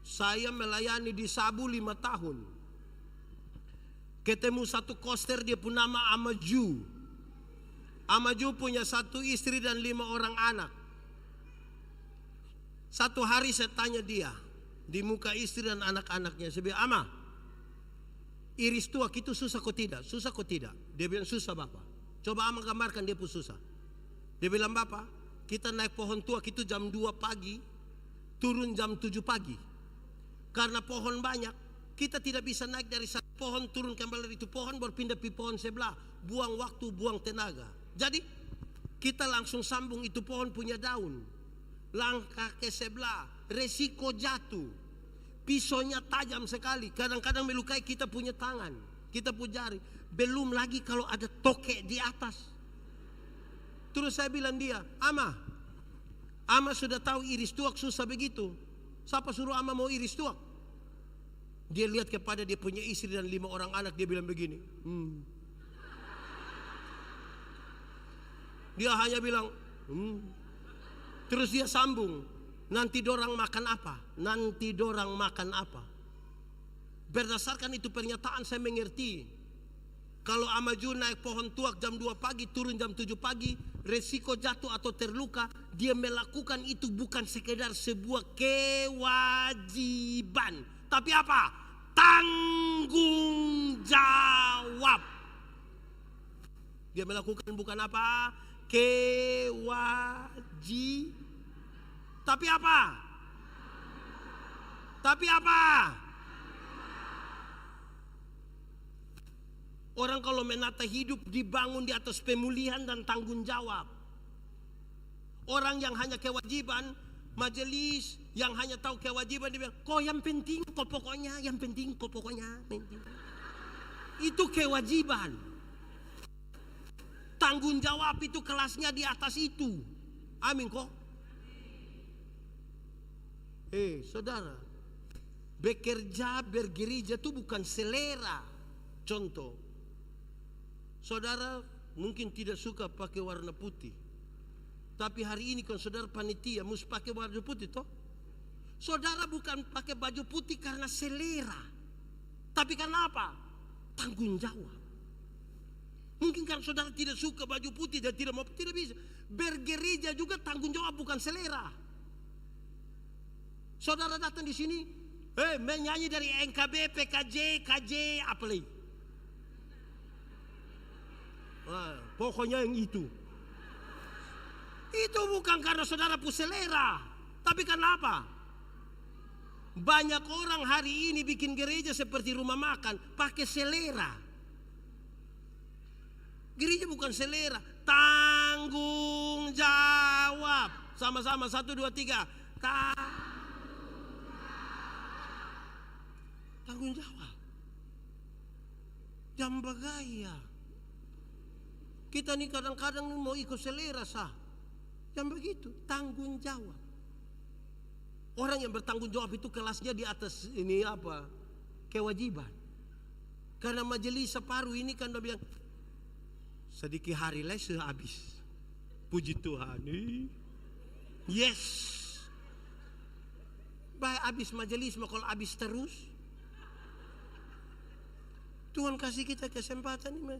Saya melayani di Sabu 5 tahun. Ketemu satu koster, dia pun nama Amaju. Amaju punya 1 istri dan 5 orang anak. Satu hari saya tanya dia di muka istri dan anak-anaknya, saya bilang, Ama, iris tuak itu susah kok tidak? Susah kok tidak? Dia bilang, susah Bapak. Coba Ama gambarkan dia pun susah. Dia bilang, Bapak, kita naik pohon tuak itu jam 2 pagi, turun jam 7 pagi. Karena pohon banyak, kita tidak bisa naik dari satu pohon turun kembali dari itu pohon, berpindah ke pohon sebelah. Buang waktu, buang tenaga. Jadi kita langsung sambung itu pohon punya daun. Langkah ke sebelah, resiko jatuh. Pisaunya tajam sekali, kadang-kadang melukai kita punya tangan, kita punya jari. Belum lagi kalau ada tokek di atas. Terus saya bilang dia, Ama sudah tahu iris tuak susah begitu. Siapa suruh Ama mau iris tuak? Dia lihat kepada dia punya istri dan 5 orang anak, dia bilang begini, Dia hanya bilang, Terus dia sambung, nanti dorang makan apa? Nanti dorang makan apa? Berdasarkan itu pernyataan saya mengerti, kalau Amaju naik pohon tuak jam 2 pagi, turun jam 7 pagi, resiko jatuh atau terluka, dia melakukan itu bukan sekedar sebuah kewajiban, tapi apa? Tanggung jawab. Dia melakukan bukan apa? Tapi apa? Tapi apa? Orang kalau menata hidup dibangun di atas pemulihan dan tanggung jawab. Orang yang hanya kewajiban, majelis yang hanya tahu kewajiban, dia bilang, kok yang penting, kok pokoknya, yang penting, kok pokoknya. Itu kewajiban. Tanggung jawab itu kelasnya di atas itu. Amin kok. Saudara, bekerja bergereja itu bukan selera. Contoh, saudara mungkin tidak suka pakai warna putih, tapi hari ini kan saudara panitia mesti pakai baju putih toh. Saudara bukan pakai baju putih karena selera, tapi karena apa? Tanggung jawab. Mungkin kan saudara tidak suka baju putih dan tidak mau, tidak bisa. Bergereja juga tanggung jawab bukan selera. Saudara datang di sini, menyanyi dari NKB, PKJ, KJ, apa lagi? Pokoknya yang itu. Itu bukan karena saudara punya selera, tapi karena apa? Banyak orang hari ini bikin gereja seperti rumah makan, pakai selera. Gereja bukan selera, tanggung jawab. Sama-sama 1, 2, 3. Tanggung jawab. Jangan bergaya. Kita nih kadang-kadang mau ikut selera sah. Jangan begitu, tanggung jawab. Orang yang bertanggung jawab itu kelasnya di atas ini apa? Kewajiban. Karena majelis separuh ini kan dia bilang, sedikit hari lagi sudah habis. Puji Tuhan. Yes. Baik habis majelis, kalau habis terus. Tuhan kasih kita kesempatan ini.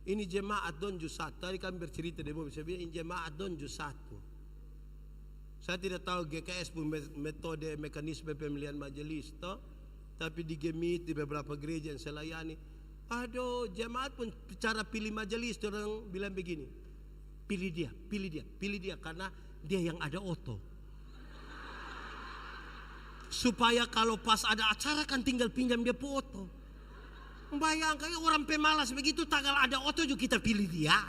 Ini jemaat Donju 1. Tadi kami bercerita di mobil, saya bilang ini jemaat Donju 1. Saya tidak tahu GKS pun metode mekanisme pemilihan majelis toh. Tapi di Gemit, di beberapa gereja yang saya layani, aduh, jemaat pun cara pilih majelis, orang bilang begini, pilih dia karena dia yang ada oto. Supaya kalau pas ada acara kan tinggal pinjam dia foto. Bayangkan orang pemalas begitu, tanggal ada oto juga kita pilih dia.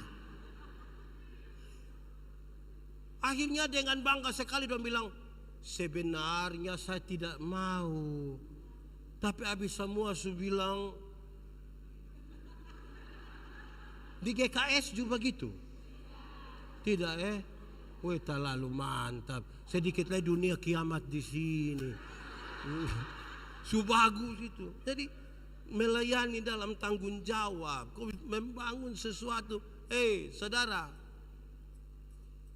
Akhirnya dengan bangga sekali dia bilang, sebenarnya saya tidak mau, tapi habis semua saya bilang. Di GKS juga begitu. Tidak terlalu mantap. Sedikit lagi dunia kiamat di sini. Bagus itu. Jadi melayani dalam tanggung jawab, membangun sesuatu. Saudara,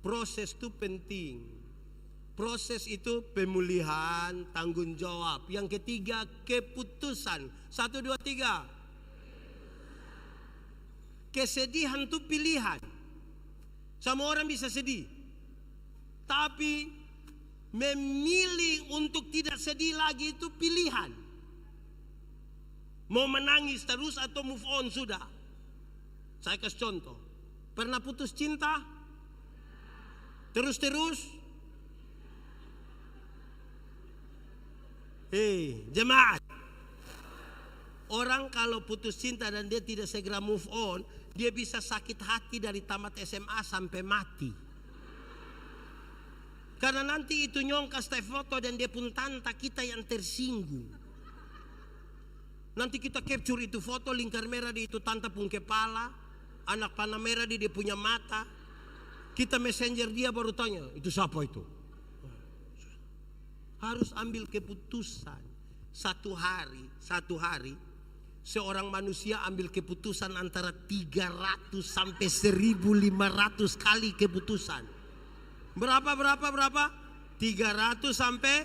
proses itu penting. Proses itu pemulihan, tanggung jawab. Yang ketiga, keputusan. 1, 2, 3. Kesedihan itu pilihan. Sama orang bisa sedih, tapi memilih untuk tidak sedih lagi itu pilihan. Mau menangis terus atau move on sudah. Saya kasih contoh. Pernah putus cinta? Terus-terus? Jemaat. Orang kalau putus cinta dan dia tidak segera move on, dia bisa sakit hati dari tamat SMA sampai mati. Karena nanti itu nyongkas foto dan dia pun tanta kita yang tersinggung. Nanti kita capture itu foto, lingkar merah di itu tanta pun kepala, anak panah merah di dia punya mata. Kita messenger dia baru tanya, itu siapa itu? Harus ambil keputusan. Satu hari seorang manusia ambil keputusan antara 300 sampai 1.500 kali keputusan. Berapa? 300 sampai.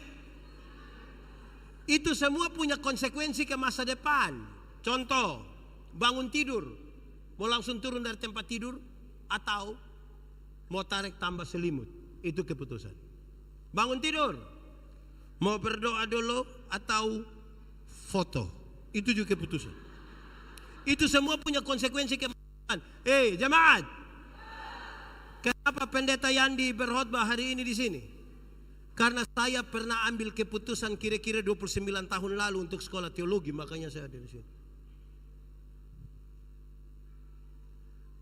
Itu semua punya konsekuensi ke masa depan. Contoh, bangun tidur, mau langsung turun dari tempat tidur atau mau tarik tambah selimut. Itu keputusan. Bangun tidur, mau berdoa dulu atau foto. Itu juga keputusan. Itu semua punya konsekuensi kemudian. Jemaat, kenapa pendeta Yandi berkhotbah hari ini di sini? Karena saya pernah ambil keputusan kira-kira 29 tahun lalu untuk sekolah teologi, makanya saya ada di sini.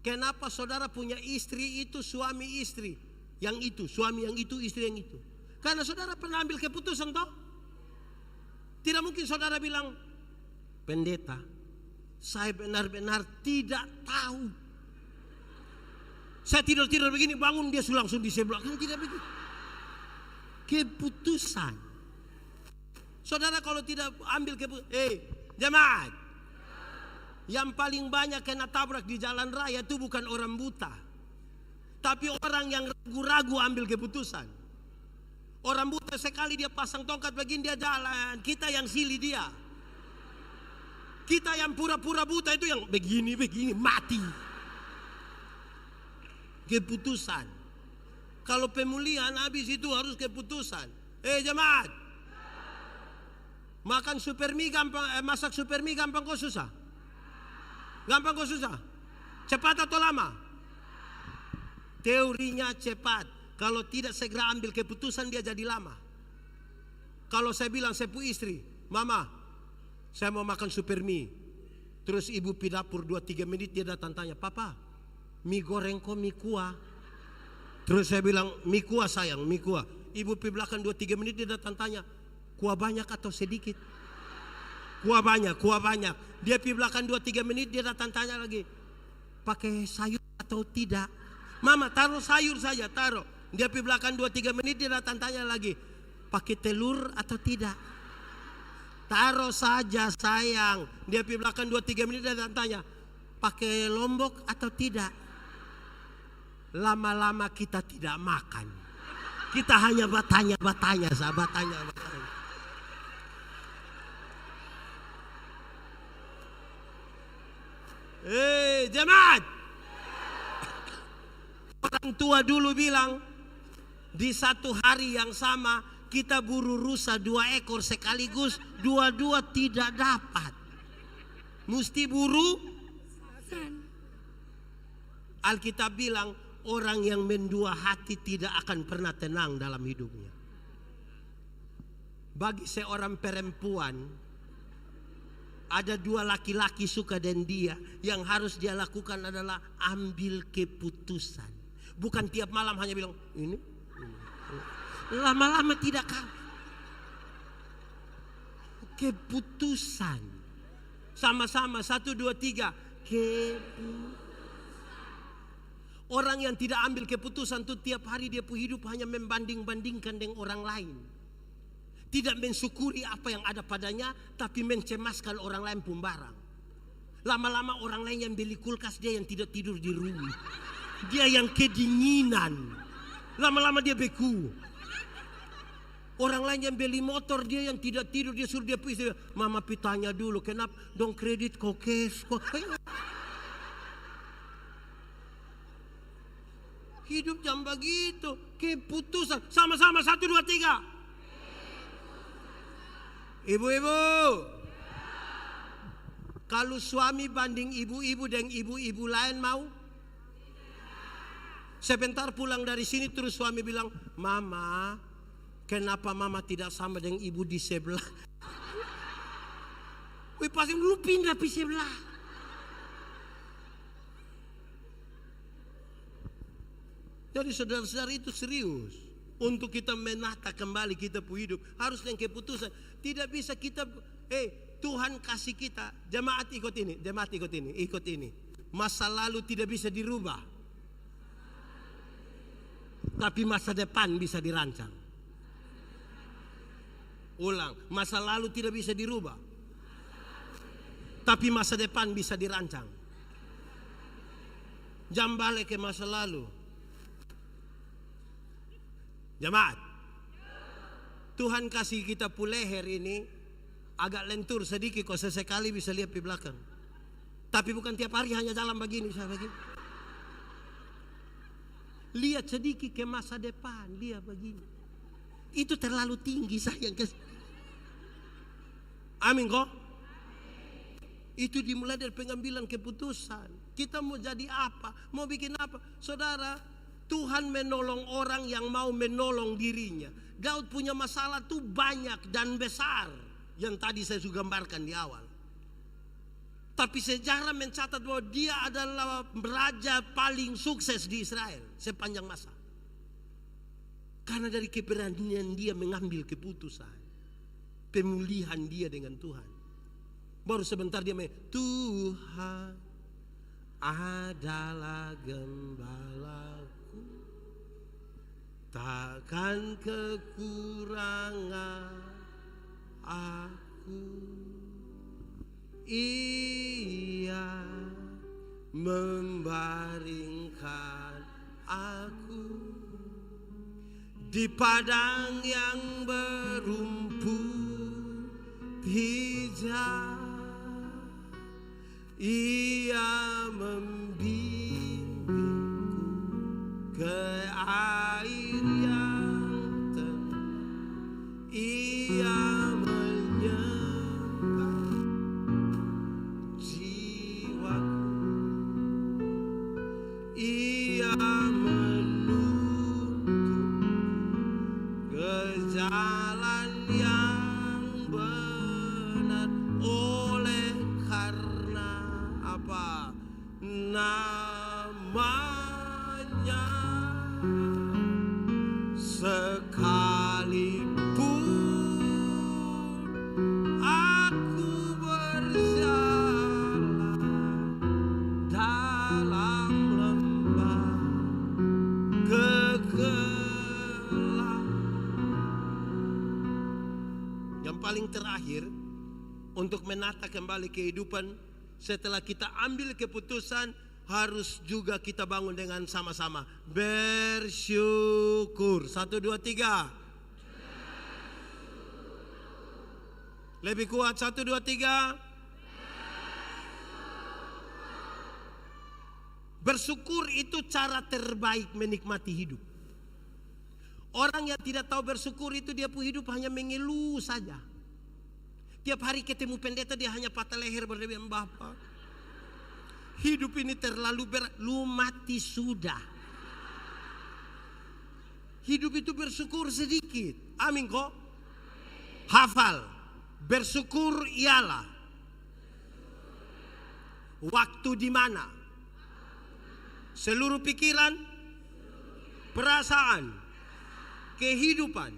Kenapa saudara punya istri itu, suami istri yang itu, suami yang itu, istri yang itu? Karena saudara pernah ambil keputusan toh? Tidak mungkin saudara bilang, pendeta, saya benar-benar tidak tahu. Saya tidur-tidur begini, bangun dia langsung di sebelah. Kan tidak begitu. Keputusan. Saudara kalau tidak ambil keputusan, jemaat, yang paling banyak kena tabrak di jalan raya itu bukan orang buta, tapi orang yang ragu-ragu ambil keputusan. Orang buta sekali dia pasang tongkat begini dia jalan, kita yang silih dia. Kita yang pura-pura buta itu yang begini mati. Keputusan. Kalau pemulihan habis itu harus keputusan. Jemaat, makan super mie gampang, masak super mie gampang kok susah? Gampang kok susah? Cepat atau lama? Teorinya cepat. Kalau tidak segera ambil keputusan dia jadi lama. Kalau saya bilang saya punya istri, mama, saya mau makan super mie. Terus ibu pergi dapur 2-3 menit dia datang tanya, papa, mie goreng kok mie kuah? Terus saya bilang, mie kuah sayang, mie kuah. Ibu pergi belakang 2-3 menit dia datang tanya, kuah banyak atau sedikit? Kuah banyak. Dia pergi belakang 2-3 menit dia datang tanya lagi, pakai sayur atau tidak? Mama taruh sayur saja, taruh. Dia pergi belakang 2-3 menit dia datang tanya lagi, pakai telur atau tidak? Taruh saja sayang. Dia pergi belakang 2-3 menit dia datang tanya, pakai lombok atau tidak? Lama-lama kita tidak makan. Kita hanya bertanya sahabat. Jemaat, orang tua dulu bilang, di satu hari yang sama kita buru rusa 2 ekor sekaligus, dua-dua tidak dapat. Mesti buru. Alkitab bilang orang yang mendua hati tidak akan pernah tenang dalam hidupnya. Bagi seorang perempuan, ada 2 laki-laki suka dengan dia. Yang harus dia lakukan adalah ambil keputusan. Bukan tiap malam hanya bilang ini. Lama-lama tidak kalah. Keputusan. Sama-sama 1, 2, 3. Orang yang tidak ambil keputusan itu tiap hari dia punya hidup hanya membanding-bandingkan dengan orang lain. Tidak mensyukuri apa yang ada padanya, tapi mencemaskan orang lain pun barang. Lama-lama orang lain yang beli kulkas, dia yang tidak tidur di rumah. Dia yang kedinginan. Lama-lama dia beku. Orang lain yang beli motor, dia yang tidak tidur, dia suruh dia pergi. Mama pitanya dulu, kenapa dong kredit kok cash kok. Hidup jam begitu. Keputusan. Sama-sama 1, 2, 3. Ibu-ibu, kalau suami banding ibu-ibu dan ibu-ibu lain mau? Sebentar pulang dari sini terus suami bilang, mama, kenapa mama tidak sama dengan ibu di sebelah? Wih, pasti lu pindah di sebelah. Jadi saudara-saudara itu serius. Untuk kita menata kembali kita punya hidup, harus dengan keputusan. Tidak bisa kita, Tuhan kasih kita, jemaat ikut ini. Masa lalu tidak bisa dirubah, tapi masa depan bisa dirancang. Ulang, masa lalu tidak bisa dirubah, Tapi masa depan bisa dirancang. Jangan balik ke masa lalu. Jemaat, Tuhan kasih kita leher ini agak lentur sedikit, kok sesekali bisa lihat di belakang. Tapi bukan tiap hari hanya jalan begini, saya begini. Lihat sedikit ke masa depan, lihat begini. Itu terlalu tinggi sayang. Amin kok? Itu dimulai dari pengambilan keputusan. Kita mau jadi apa? Mau bikin apa? Saudara, Tuhan menolong orang yang mau menolong dirinya. Daud punya masalah tuh banyak dan besar, yang tadi saya sudah gambarkan di awal. Tapi sejarah mencatat bahwa dia adalah raja paling sukses di Israel sepanjang masa. Karena dari keberanian dia mengambil keputusan. Pemulihan dia dengan Tuhan. Baru sebentar dia Tuhan adalah gembalaku, takkan kekurangan aku. Ia membaringkan aku di padang yang berumput hijau. Ia membimbingku ke air yang tenang. Ia menyembuhkan jiwaku. Ia menuntun ke jalan yang benar. Oleh karena apa? Namanya. Sekalipun aku berjalan dalam lembah kegelapan. Yang paling terakhir, untuk menata kembali kehidupan setelah kita ambil keputusan, harus juga kita bangun dengan sama-sama bersyukur. 1, 2, 3. Lebih kuat. 1, 2, 3. Bersyukur itu cara terbaik menikmati hidup. Orang yang tidak tahu bersyukur itu dia punya hidup hanya mengeluh saja. Tiap hari ketemu pendeta dia hanya patah leher berdebat, Bapak, hidup ini terlalu berat. Lu mati sudah. Hidup itu bersyukur sedikit. Amin kok? Hafal. Bersyukur ialah waktu di mana seluruh pikiran, perasaan, kehidupan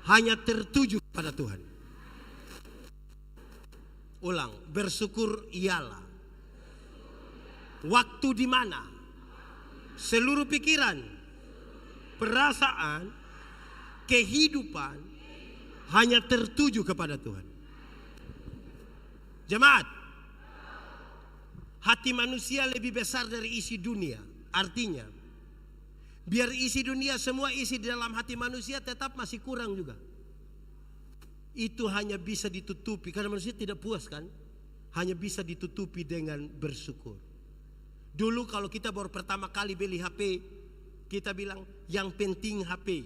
hanya tertuju pada Tuhan. Ulang, bersyukur ialah waktu di mana seluruh pikiran, perasaan, kehidupan hanya tertuju kepada Tuhan. Jemaat, hati manusia lebih besar dari isi dunia. Artinya, biar isi dunia semua isi di dalam hati manusia, tetap masih kurang juga. Itu hanya bisa ditutupi, karena manusia tidak puas kan, hanya bisa ditutupi dengan bersyukur. Dulu kalau kita baru pertama kali beli HP, kita bilang yang penting HP.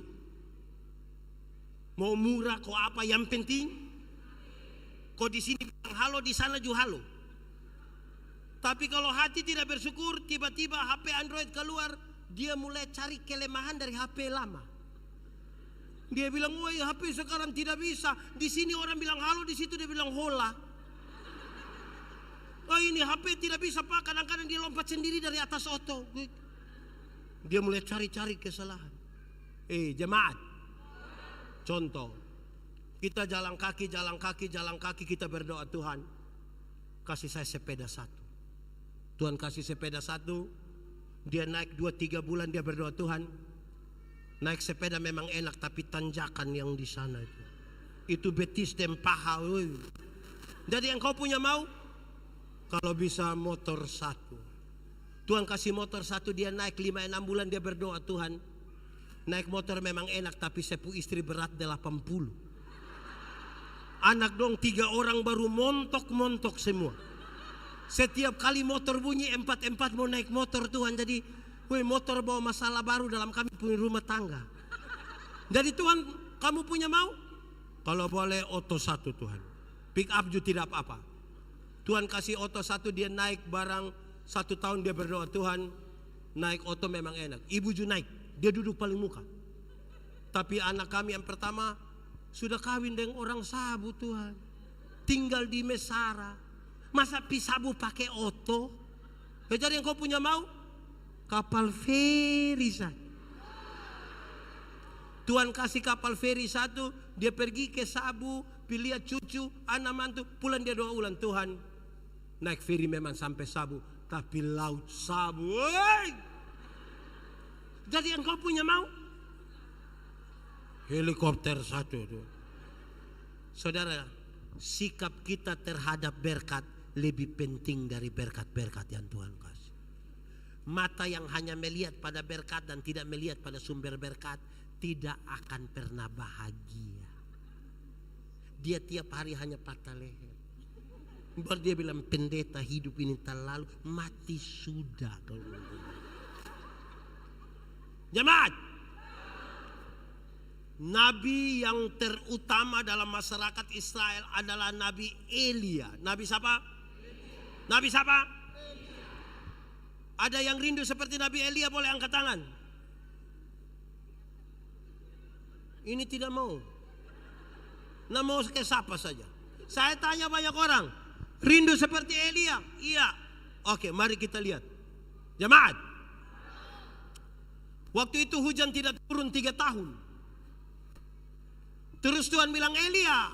Mau murah kok apa, yang penting. Kok di sini bilang halo, di sana juga halo. Tapi kalau hati tidak bersyukur, tiba-tiba HP Android keluar, dia mulai cari kelemahan dari HP lama. Dia bilang, woi HP sekarang tidak bisa. Di sini orang bilang halo, di situ dia bilang hola. Oh ini HP tidak bisa pak, kadang-kadang dia lompat sendiri dari atas oto. Dia mulai cari-cari kesalahan. Jemaat, contoh, kita jalan kaki kita berdoa, Tuhan kasih saya sepeda 1. Tuhan kasih sepeda 1. Dia naik 2-3 bulan, dia berdoa, Tuhan naik sepeda memang enak, tapi tanjakan yang di sana itu betis dan paha. Jadi yang kau punya mau Kalau bisa motor satu. Tuhan kasih motor satu, dia naik 5-6 bulan, dia berdoa, Tuhan, naik motor memang enak, tapi sepu istri berat 80. Anak dong 3 orang baru montok-montok semua. Setiap kali motor bunyi 4-4 mau naik motor, Tuhan. Jadi motor bawa masalah baru dalam kami punya rumah tangga. Jadi Tuhan, kamu punya mau? Kalau boleh oto satu, Tuhan. Pick up juga tidak apa-apa. Tuhan kasih oto satu, dia naik barang 1 tahun, dia berdoa, Tuhan, naik oto memang enak. Ibu juga naik, dia duduk paling muka. Tapi anak kami yang pertama sudah kawin dengan orang Sabu, Tuhan. Tinggal di Mesara. Masa Sabu pakai oto? Jadi yang kau punya mau? Kapal feri satu. Tuhan kasih kapal feri satu, dia pergi ke Sabu, lihat cucu, anak mantu, pulang dia doa ulang, Tuhan, naik feri memang sampai Sabu, tapi laut Sabu. Jadi yang kau punya mau? Helikopter satu tuh. Saudara, sikap kita terhadap berkat lebih penting dari berkat-berkat yang Tuhan kasih. Mata yang hanya melihat pada berkat dan tidak melihat pada sumber berkat tidak akan pernah bahagia. Dia tiap hari hanya patah leher. Baru dia bilang, pendeta, hidup ini terlalu, mati sudah. Jemaat, nabi yang terutama dalam masyarakat Israel adalah Nabi Elia. Nabi siapa? Nabi siapa? Ada yang rindu seperti Nabi Elia, boleh angkat tangan. Ini tidak mau. Nah, mau ke siapa saja. Saya tanya banyak orang, rindu seperti Elia? Iya. Oke, mari kita lihat. Jemaat, waktu itu hujan tidak turun 3 tahun. Terus Tuhan bilang, Elia,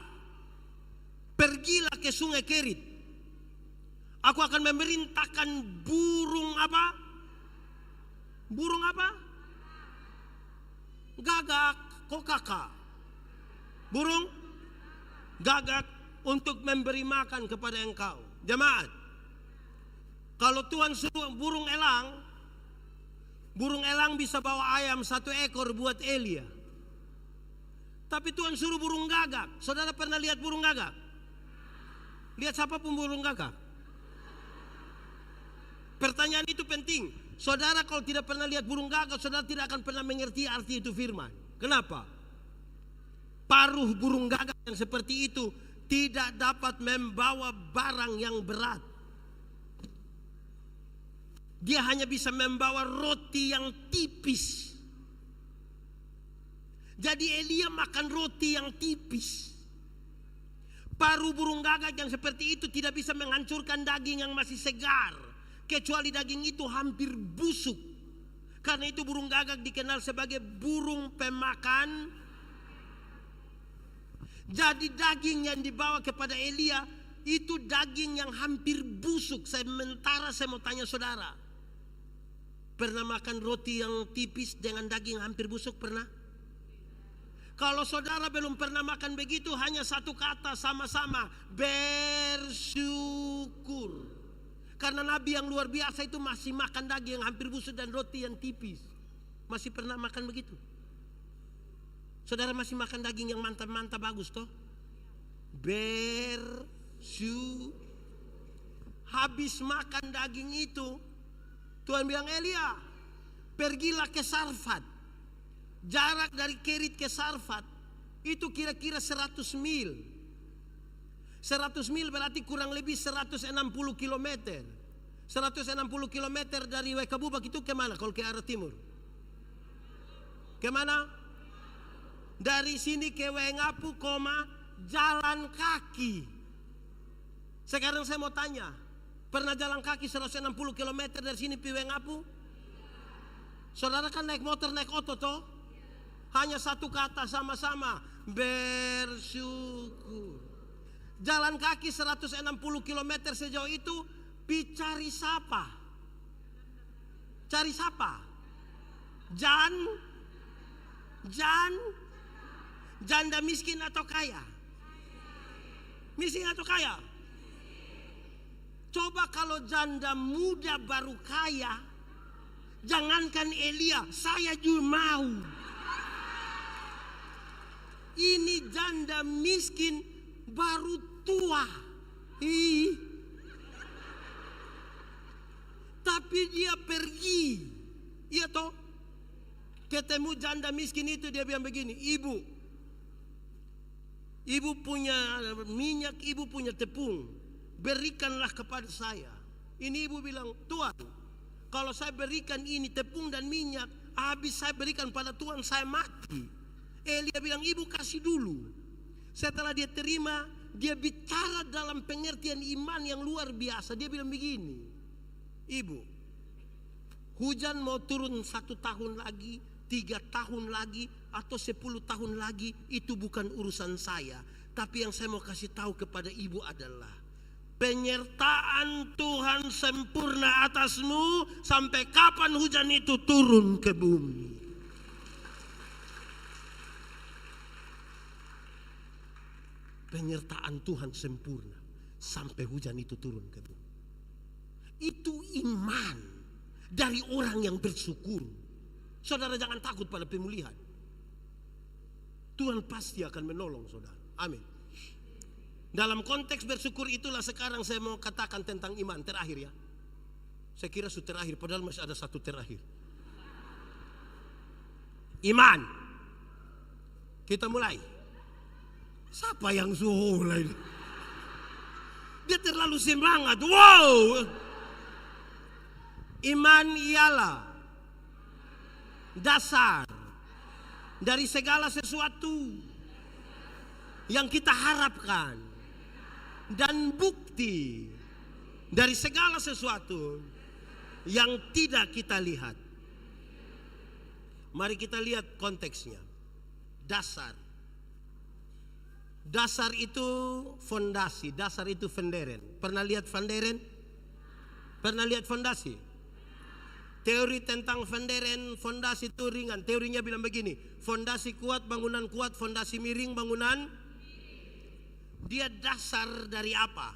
pergilah ke sungai Kerit. Aku akan memerintahkan burung apa? Burung apa? Gagak, kokaka. Burung gagak untuk memberi makan kepada engkau. Jemaat, kalau Tuhan suruh burung elang bisa bawa ayam 1 ekor buat Elia. Tapi Tuhan suruh burung gagak. Saudara pernah lihat burung gagak? Lihat siapa pun burung gagak? Pertanyaan itu penting. Saudara kalau tidak pernah lihat burung gagak, saudara tidak akan pernah mengerti arti itu firman. Kenapa? Paruh burung gagak yang seperti itu tidak dapat membawa barang yang berat. Dia hanya bisa membawa roti yang tipis. Jadi Elia makan roti yang tipis. Paruh burung gagak yang seperti itu tidak bisa menghancurkan daging yang masih segar, kecuali daging itu hampir busuk. Karena itu burung gagak dikenal sebagai burung pemakan. Jadi daging yang dibawa kepada Elia itu daging yang hampir busuk. Sementara saya mau tanya saudara, pernah makan roti yang tipis dengan daging hampir busuk? Pernah? Kalau saudara belum pernah makan begitu, hanya satu kata sama-sama, bersyukur. Karena Nabi yang luar biasa itu masih makan daging yang hampir busuk dan roti yang tipis. Masih pernah makan begitu? Saudara masih makan daging yang mantap-mantap bagus toh? Bersyukur. Habis makan daging itu, Tuhan bilang, Elia, pergilah ke Sarfat. Jarak dari Kerit ke Sarfat itu kira-kira 100 mil. 100 mil berarti kurang lebih 160 km. 160 km dari Wekabubak itu kemana kalau ke arah timur? Kemana? Dari sini ke Wengapu, jalan kaki. Sekarang saya mau tanya, pernah jalan kaki 160 km dari sini ke Wengapu? Saudara kan naik motor, naik oto toh? Hanya satu kata sama-sama, bersyukur. Jalan kaki 160 km sejauh itu, cari siapa? Cari siapa? Janda miskin atau kaya? Miskin atau kaya? Coba kalau janda muda baru kaya, jangankan Elia, saya juga mau. Ini janda miskin baru tua. Tapi dia pergi. Iya toh? Ketemu janda miskin itu, dia bilang begini, Ibu punya minyak, ibu punya tepung, berikanlah kepada saya. Ini ibu bilang, Tuhan, kalau saya berikan ini tepung dan minyak, habis saya berikan pada Tuhan, saya mati. Elia bilang, ibu kasih dulu. Setelah dia terima, dia bicara dalam pengertian iman yang luar biasa. Dia bilang begini, Ibu, hujan mau turun 1 tahun lagi, 3 tahun lagi, atau 10 tahun lagi, itu bukan urusan saya. Tapi yang saya mau kasih tahu kepada ibu adalah, penyertaan Tuhan sempurna atasmu sampai kapan hujan itu turun ke bumi. Penyertaan Tuhan sempurna sampai hujan itu turun ke bumi. Itu iman dari orang yang bersyukur. Saudara jangan takut pada pemulihan. Tuhan pasti akan menolong saudara. Amin. Dalam konteks bersyukur itulah sekarang saya mau katakan tentang iman terakhir ya. Saya kira sudah terakhir, padahal masih ada satu terakhir. Iman. Kita mulai. Siapa yang mulai? Dia terlalu semangat. Wow. Iman ialah dasar dari segala sesuatu yang kita harapkan dan bukti dari segala sesuatu yang tidak kita lihat. Mari kita lihat konteksnya. Dasar. Dasar itu fondasi, dasar itu fonderen. Pernah lihat fonderen? Pernah lihat fondasi? Teori tentang fonderen, fondasi itu ringan. Teorinya bilang begini, fondasi kuat, bangunan kuat, fondasi miring, bangunan. Dia dasar dari apa?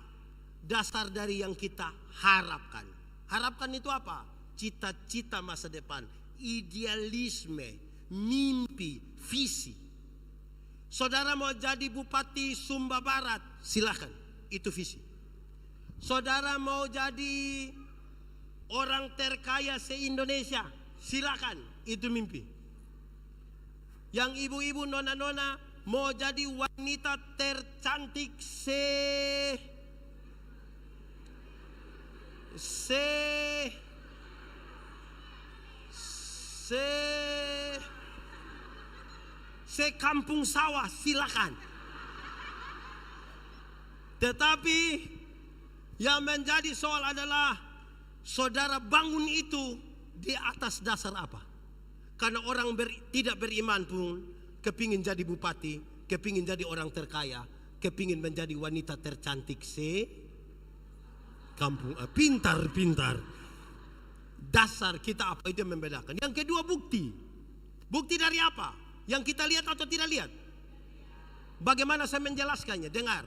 Dasar dari yang kita harapkan. Harapkan itu apa? Cita-cita masa depan, idealisme, mimpi, visi. Saudara mau jadi bupati Sumba Barat, silakan, itu visi. Saudara mau jadi orang terkaya se-Indonesia, silakan, itu mimpi. Yang ibu-ibu, nona-nona mau jadi wanita tercantik Kampung Sawah, silakan. Tetapi yang menjadi soal adalah saudara bangun itu di atas dasar apa? Karena orang tidak beriman pun kepingin jadi bupati, kepingin jadi orang terkaya, kepingin menjadi wanita tercantik kampung. Pintar. Dasar kita apa, itu yang membedakan. Yang kedua bukti. Bukti dari apa? Yang kita lihat atau tidak lihat? Bagaimana saya menjelaskannya? Dengar.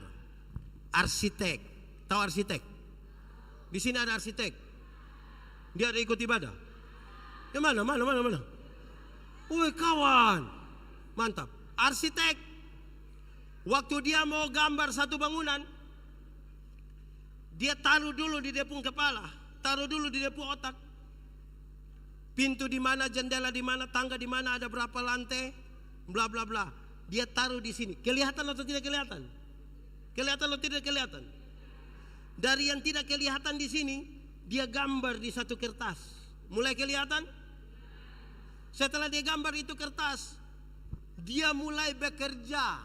Arsitek. Tahu arsitek? Di sini ada arsitek. Dia ada ikut ibadah. Yang mana? Woi kawan. Mantap. Arsitek. Waktu dia mau gambar satu bangunan, dia taruh dulu di depung kepala, taruh dulu di depung otak. Pintu di mana, jendela di mana, tangga di mana, ada berapa lantai, bla bla bla. Dia taruh di sini. Kelihatan atau tidak kelihatan? Kelihatan atau tidak kelihatan? Dari yang tidak kelihatan di sini, dia gambar di satu kertas. Mulai kelihatan? Setelah dia gambar itu kertas, dia mulai bekerja.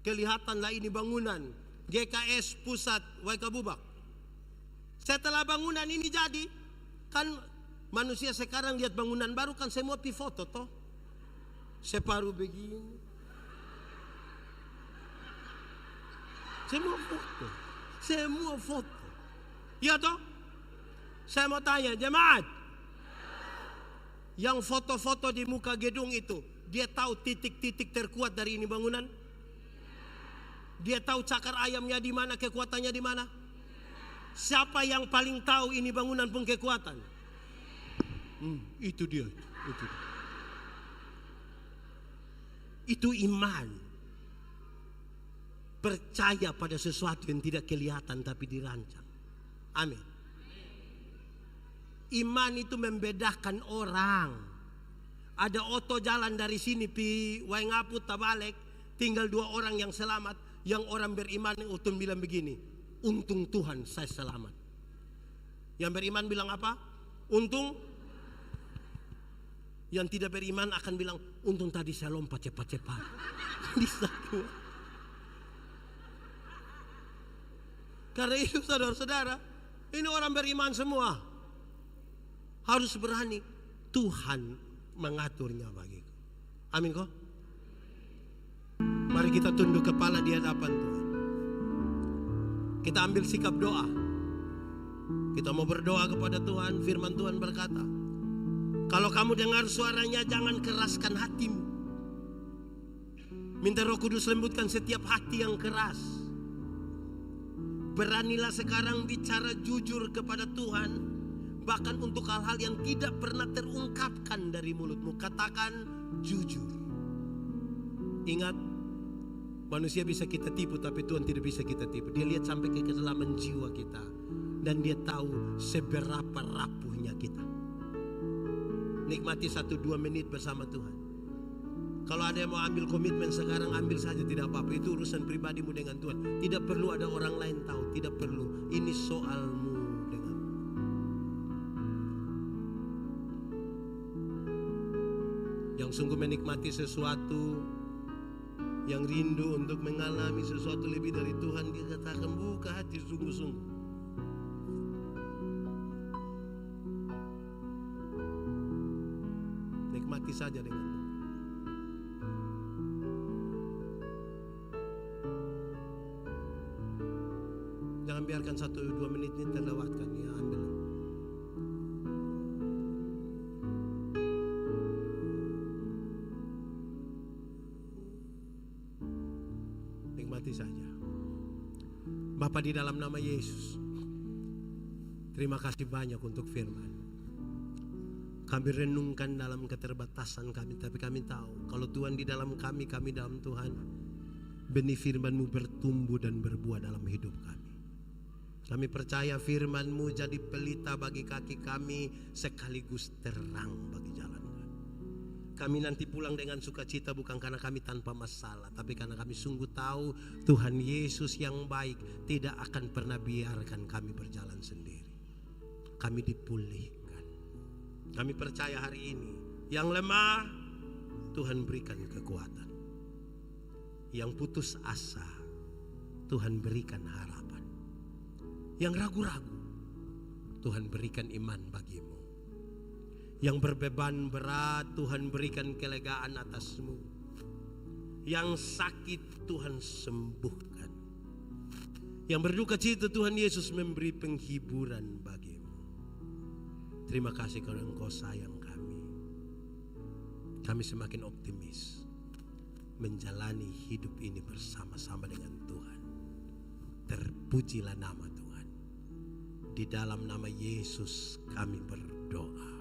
Kelihatanlah ini bangunan GKS Pusat Waikabubak. Setelah bangunan ini jadi, kan manusia sekarang lihat bangunan baru kan semua pi foto toh. Separuh begini. Semua foto. Ya toh? Saya mau tanya jemaat. Yang foto-foto di muka gedung itu, dia tahu titik-titik terkuat dari ini bangunan? Dia tahu cakar ayamnya di mana, kekuatannya di mana? Siapa yang paling tahu ini bangunan pengkekuatan? Itu dia. Itu iman. Percaya pada sesuatu yang tidak kelihatan tapi dirancang. Amin. Iman itu membedakan orang. Ada oto jalan dari sini pi Waingapu Tabalek, tinggal 2 orang yang selamat. Yang orang beriman itu bilang begini, untung Tuhan saya selamat. Yang beriman bilang apa? Untung. Yang tidak beriman akan bilang, untung tadi saya lompat cepat-cepat. Bisa. Karena itu saudara-saudara, ini orang beriman semua harus berani. Tuhan mengaturnya bagiku. Amin kok. Mari kita tunduk kepala di hadapan Tuhan. Kita ambil sikap doa. Kita mau berdoa kepada Tuhan. Firman Tuhan berkata, kalau kamu dengar suaranya, jangan keraskan hatimu. Minta Roh Kudus lembutkan setiap hati yang keras. Beranilah sekarang bicara jujur kepada Tuhan, bahkan untuk hal-hal yang tidak pernah terungkapkan dari mulutmu. Katakan jujur. Ingat, manusia bisa kita tipu, tapi Tuhan tidak bisa kita tipu. Dia lihat sampai ke kedalaman jiwa kita, dan dia tahu seberapa rapuhnya kita. Nikmati 1-2 menit bersama Tuhan. Kalau ada yang mau ambil komitmen sekarang, ambil saja, tidak apa-apa. Itu urusan pribadimu dengan Tuhan. Tidak perlu ada orang lain tahu, tidak perlu. Ini soalmu dengan. Yang sungguh menikmati sesuatu, yang rindu untuk mengalami sesuatu lebih dari Tuhan, dia katakan buka hati sungguh-sungguh. Nikmati saja dengan Tuhan. Jangan biarkan 1-2 menit ini terlewatkan. Ya, ambil. Nikmati saja. Bapa, di dalam nama Yesus, terima kasih banyak untuk firman. Kami renungkan dalam keterbatasan kami, tapi kami tahu kalau Tuhan di dalam kami, kami dalam Tuhan, benih firman-Mu bertumbuh dan berbuah dalam hidup kami. Kami percaya firman-Mu jadi pelita bagi kaki kami, sekaligus terang bagi jalan kami. Kami nanti pulang dengan sukacita, bukan karena kami tanpa masalah, tapi karena kami sungguh tahu Tuhan Yesus yang baik tidak akan pernah biarkan kami berjalan sendiri. Kami dipulihkan. Kami percaya hari ini, yang lemah Tuhan berikan kekuatan. Yang putus asa Tuhan berikan harapan. Yang ragu-ragu Tuhan berikan iman bagimu. Yang berbeban berat Tuhan berikan kelegaan atasmu. Yang sakit Tuhan sembuhkan. Yang berduka cita Tuhan Yesus memberi penghiburan bagimu. Terima kasih karena Engkau sayang kami. Kami semakin optimis menjalani hidup ini bersama-sama dengan Tuhan. Terpujilah nama Tuhan. Di dalam nama Yesus kami berdoa.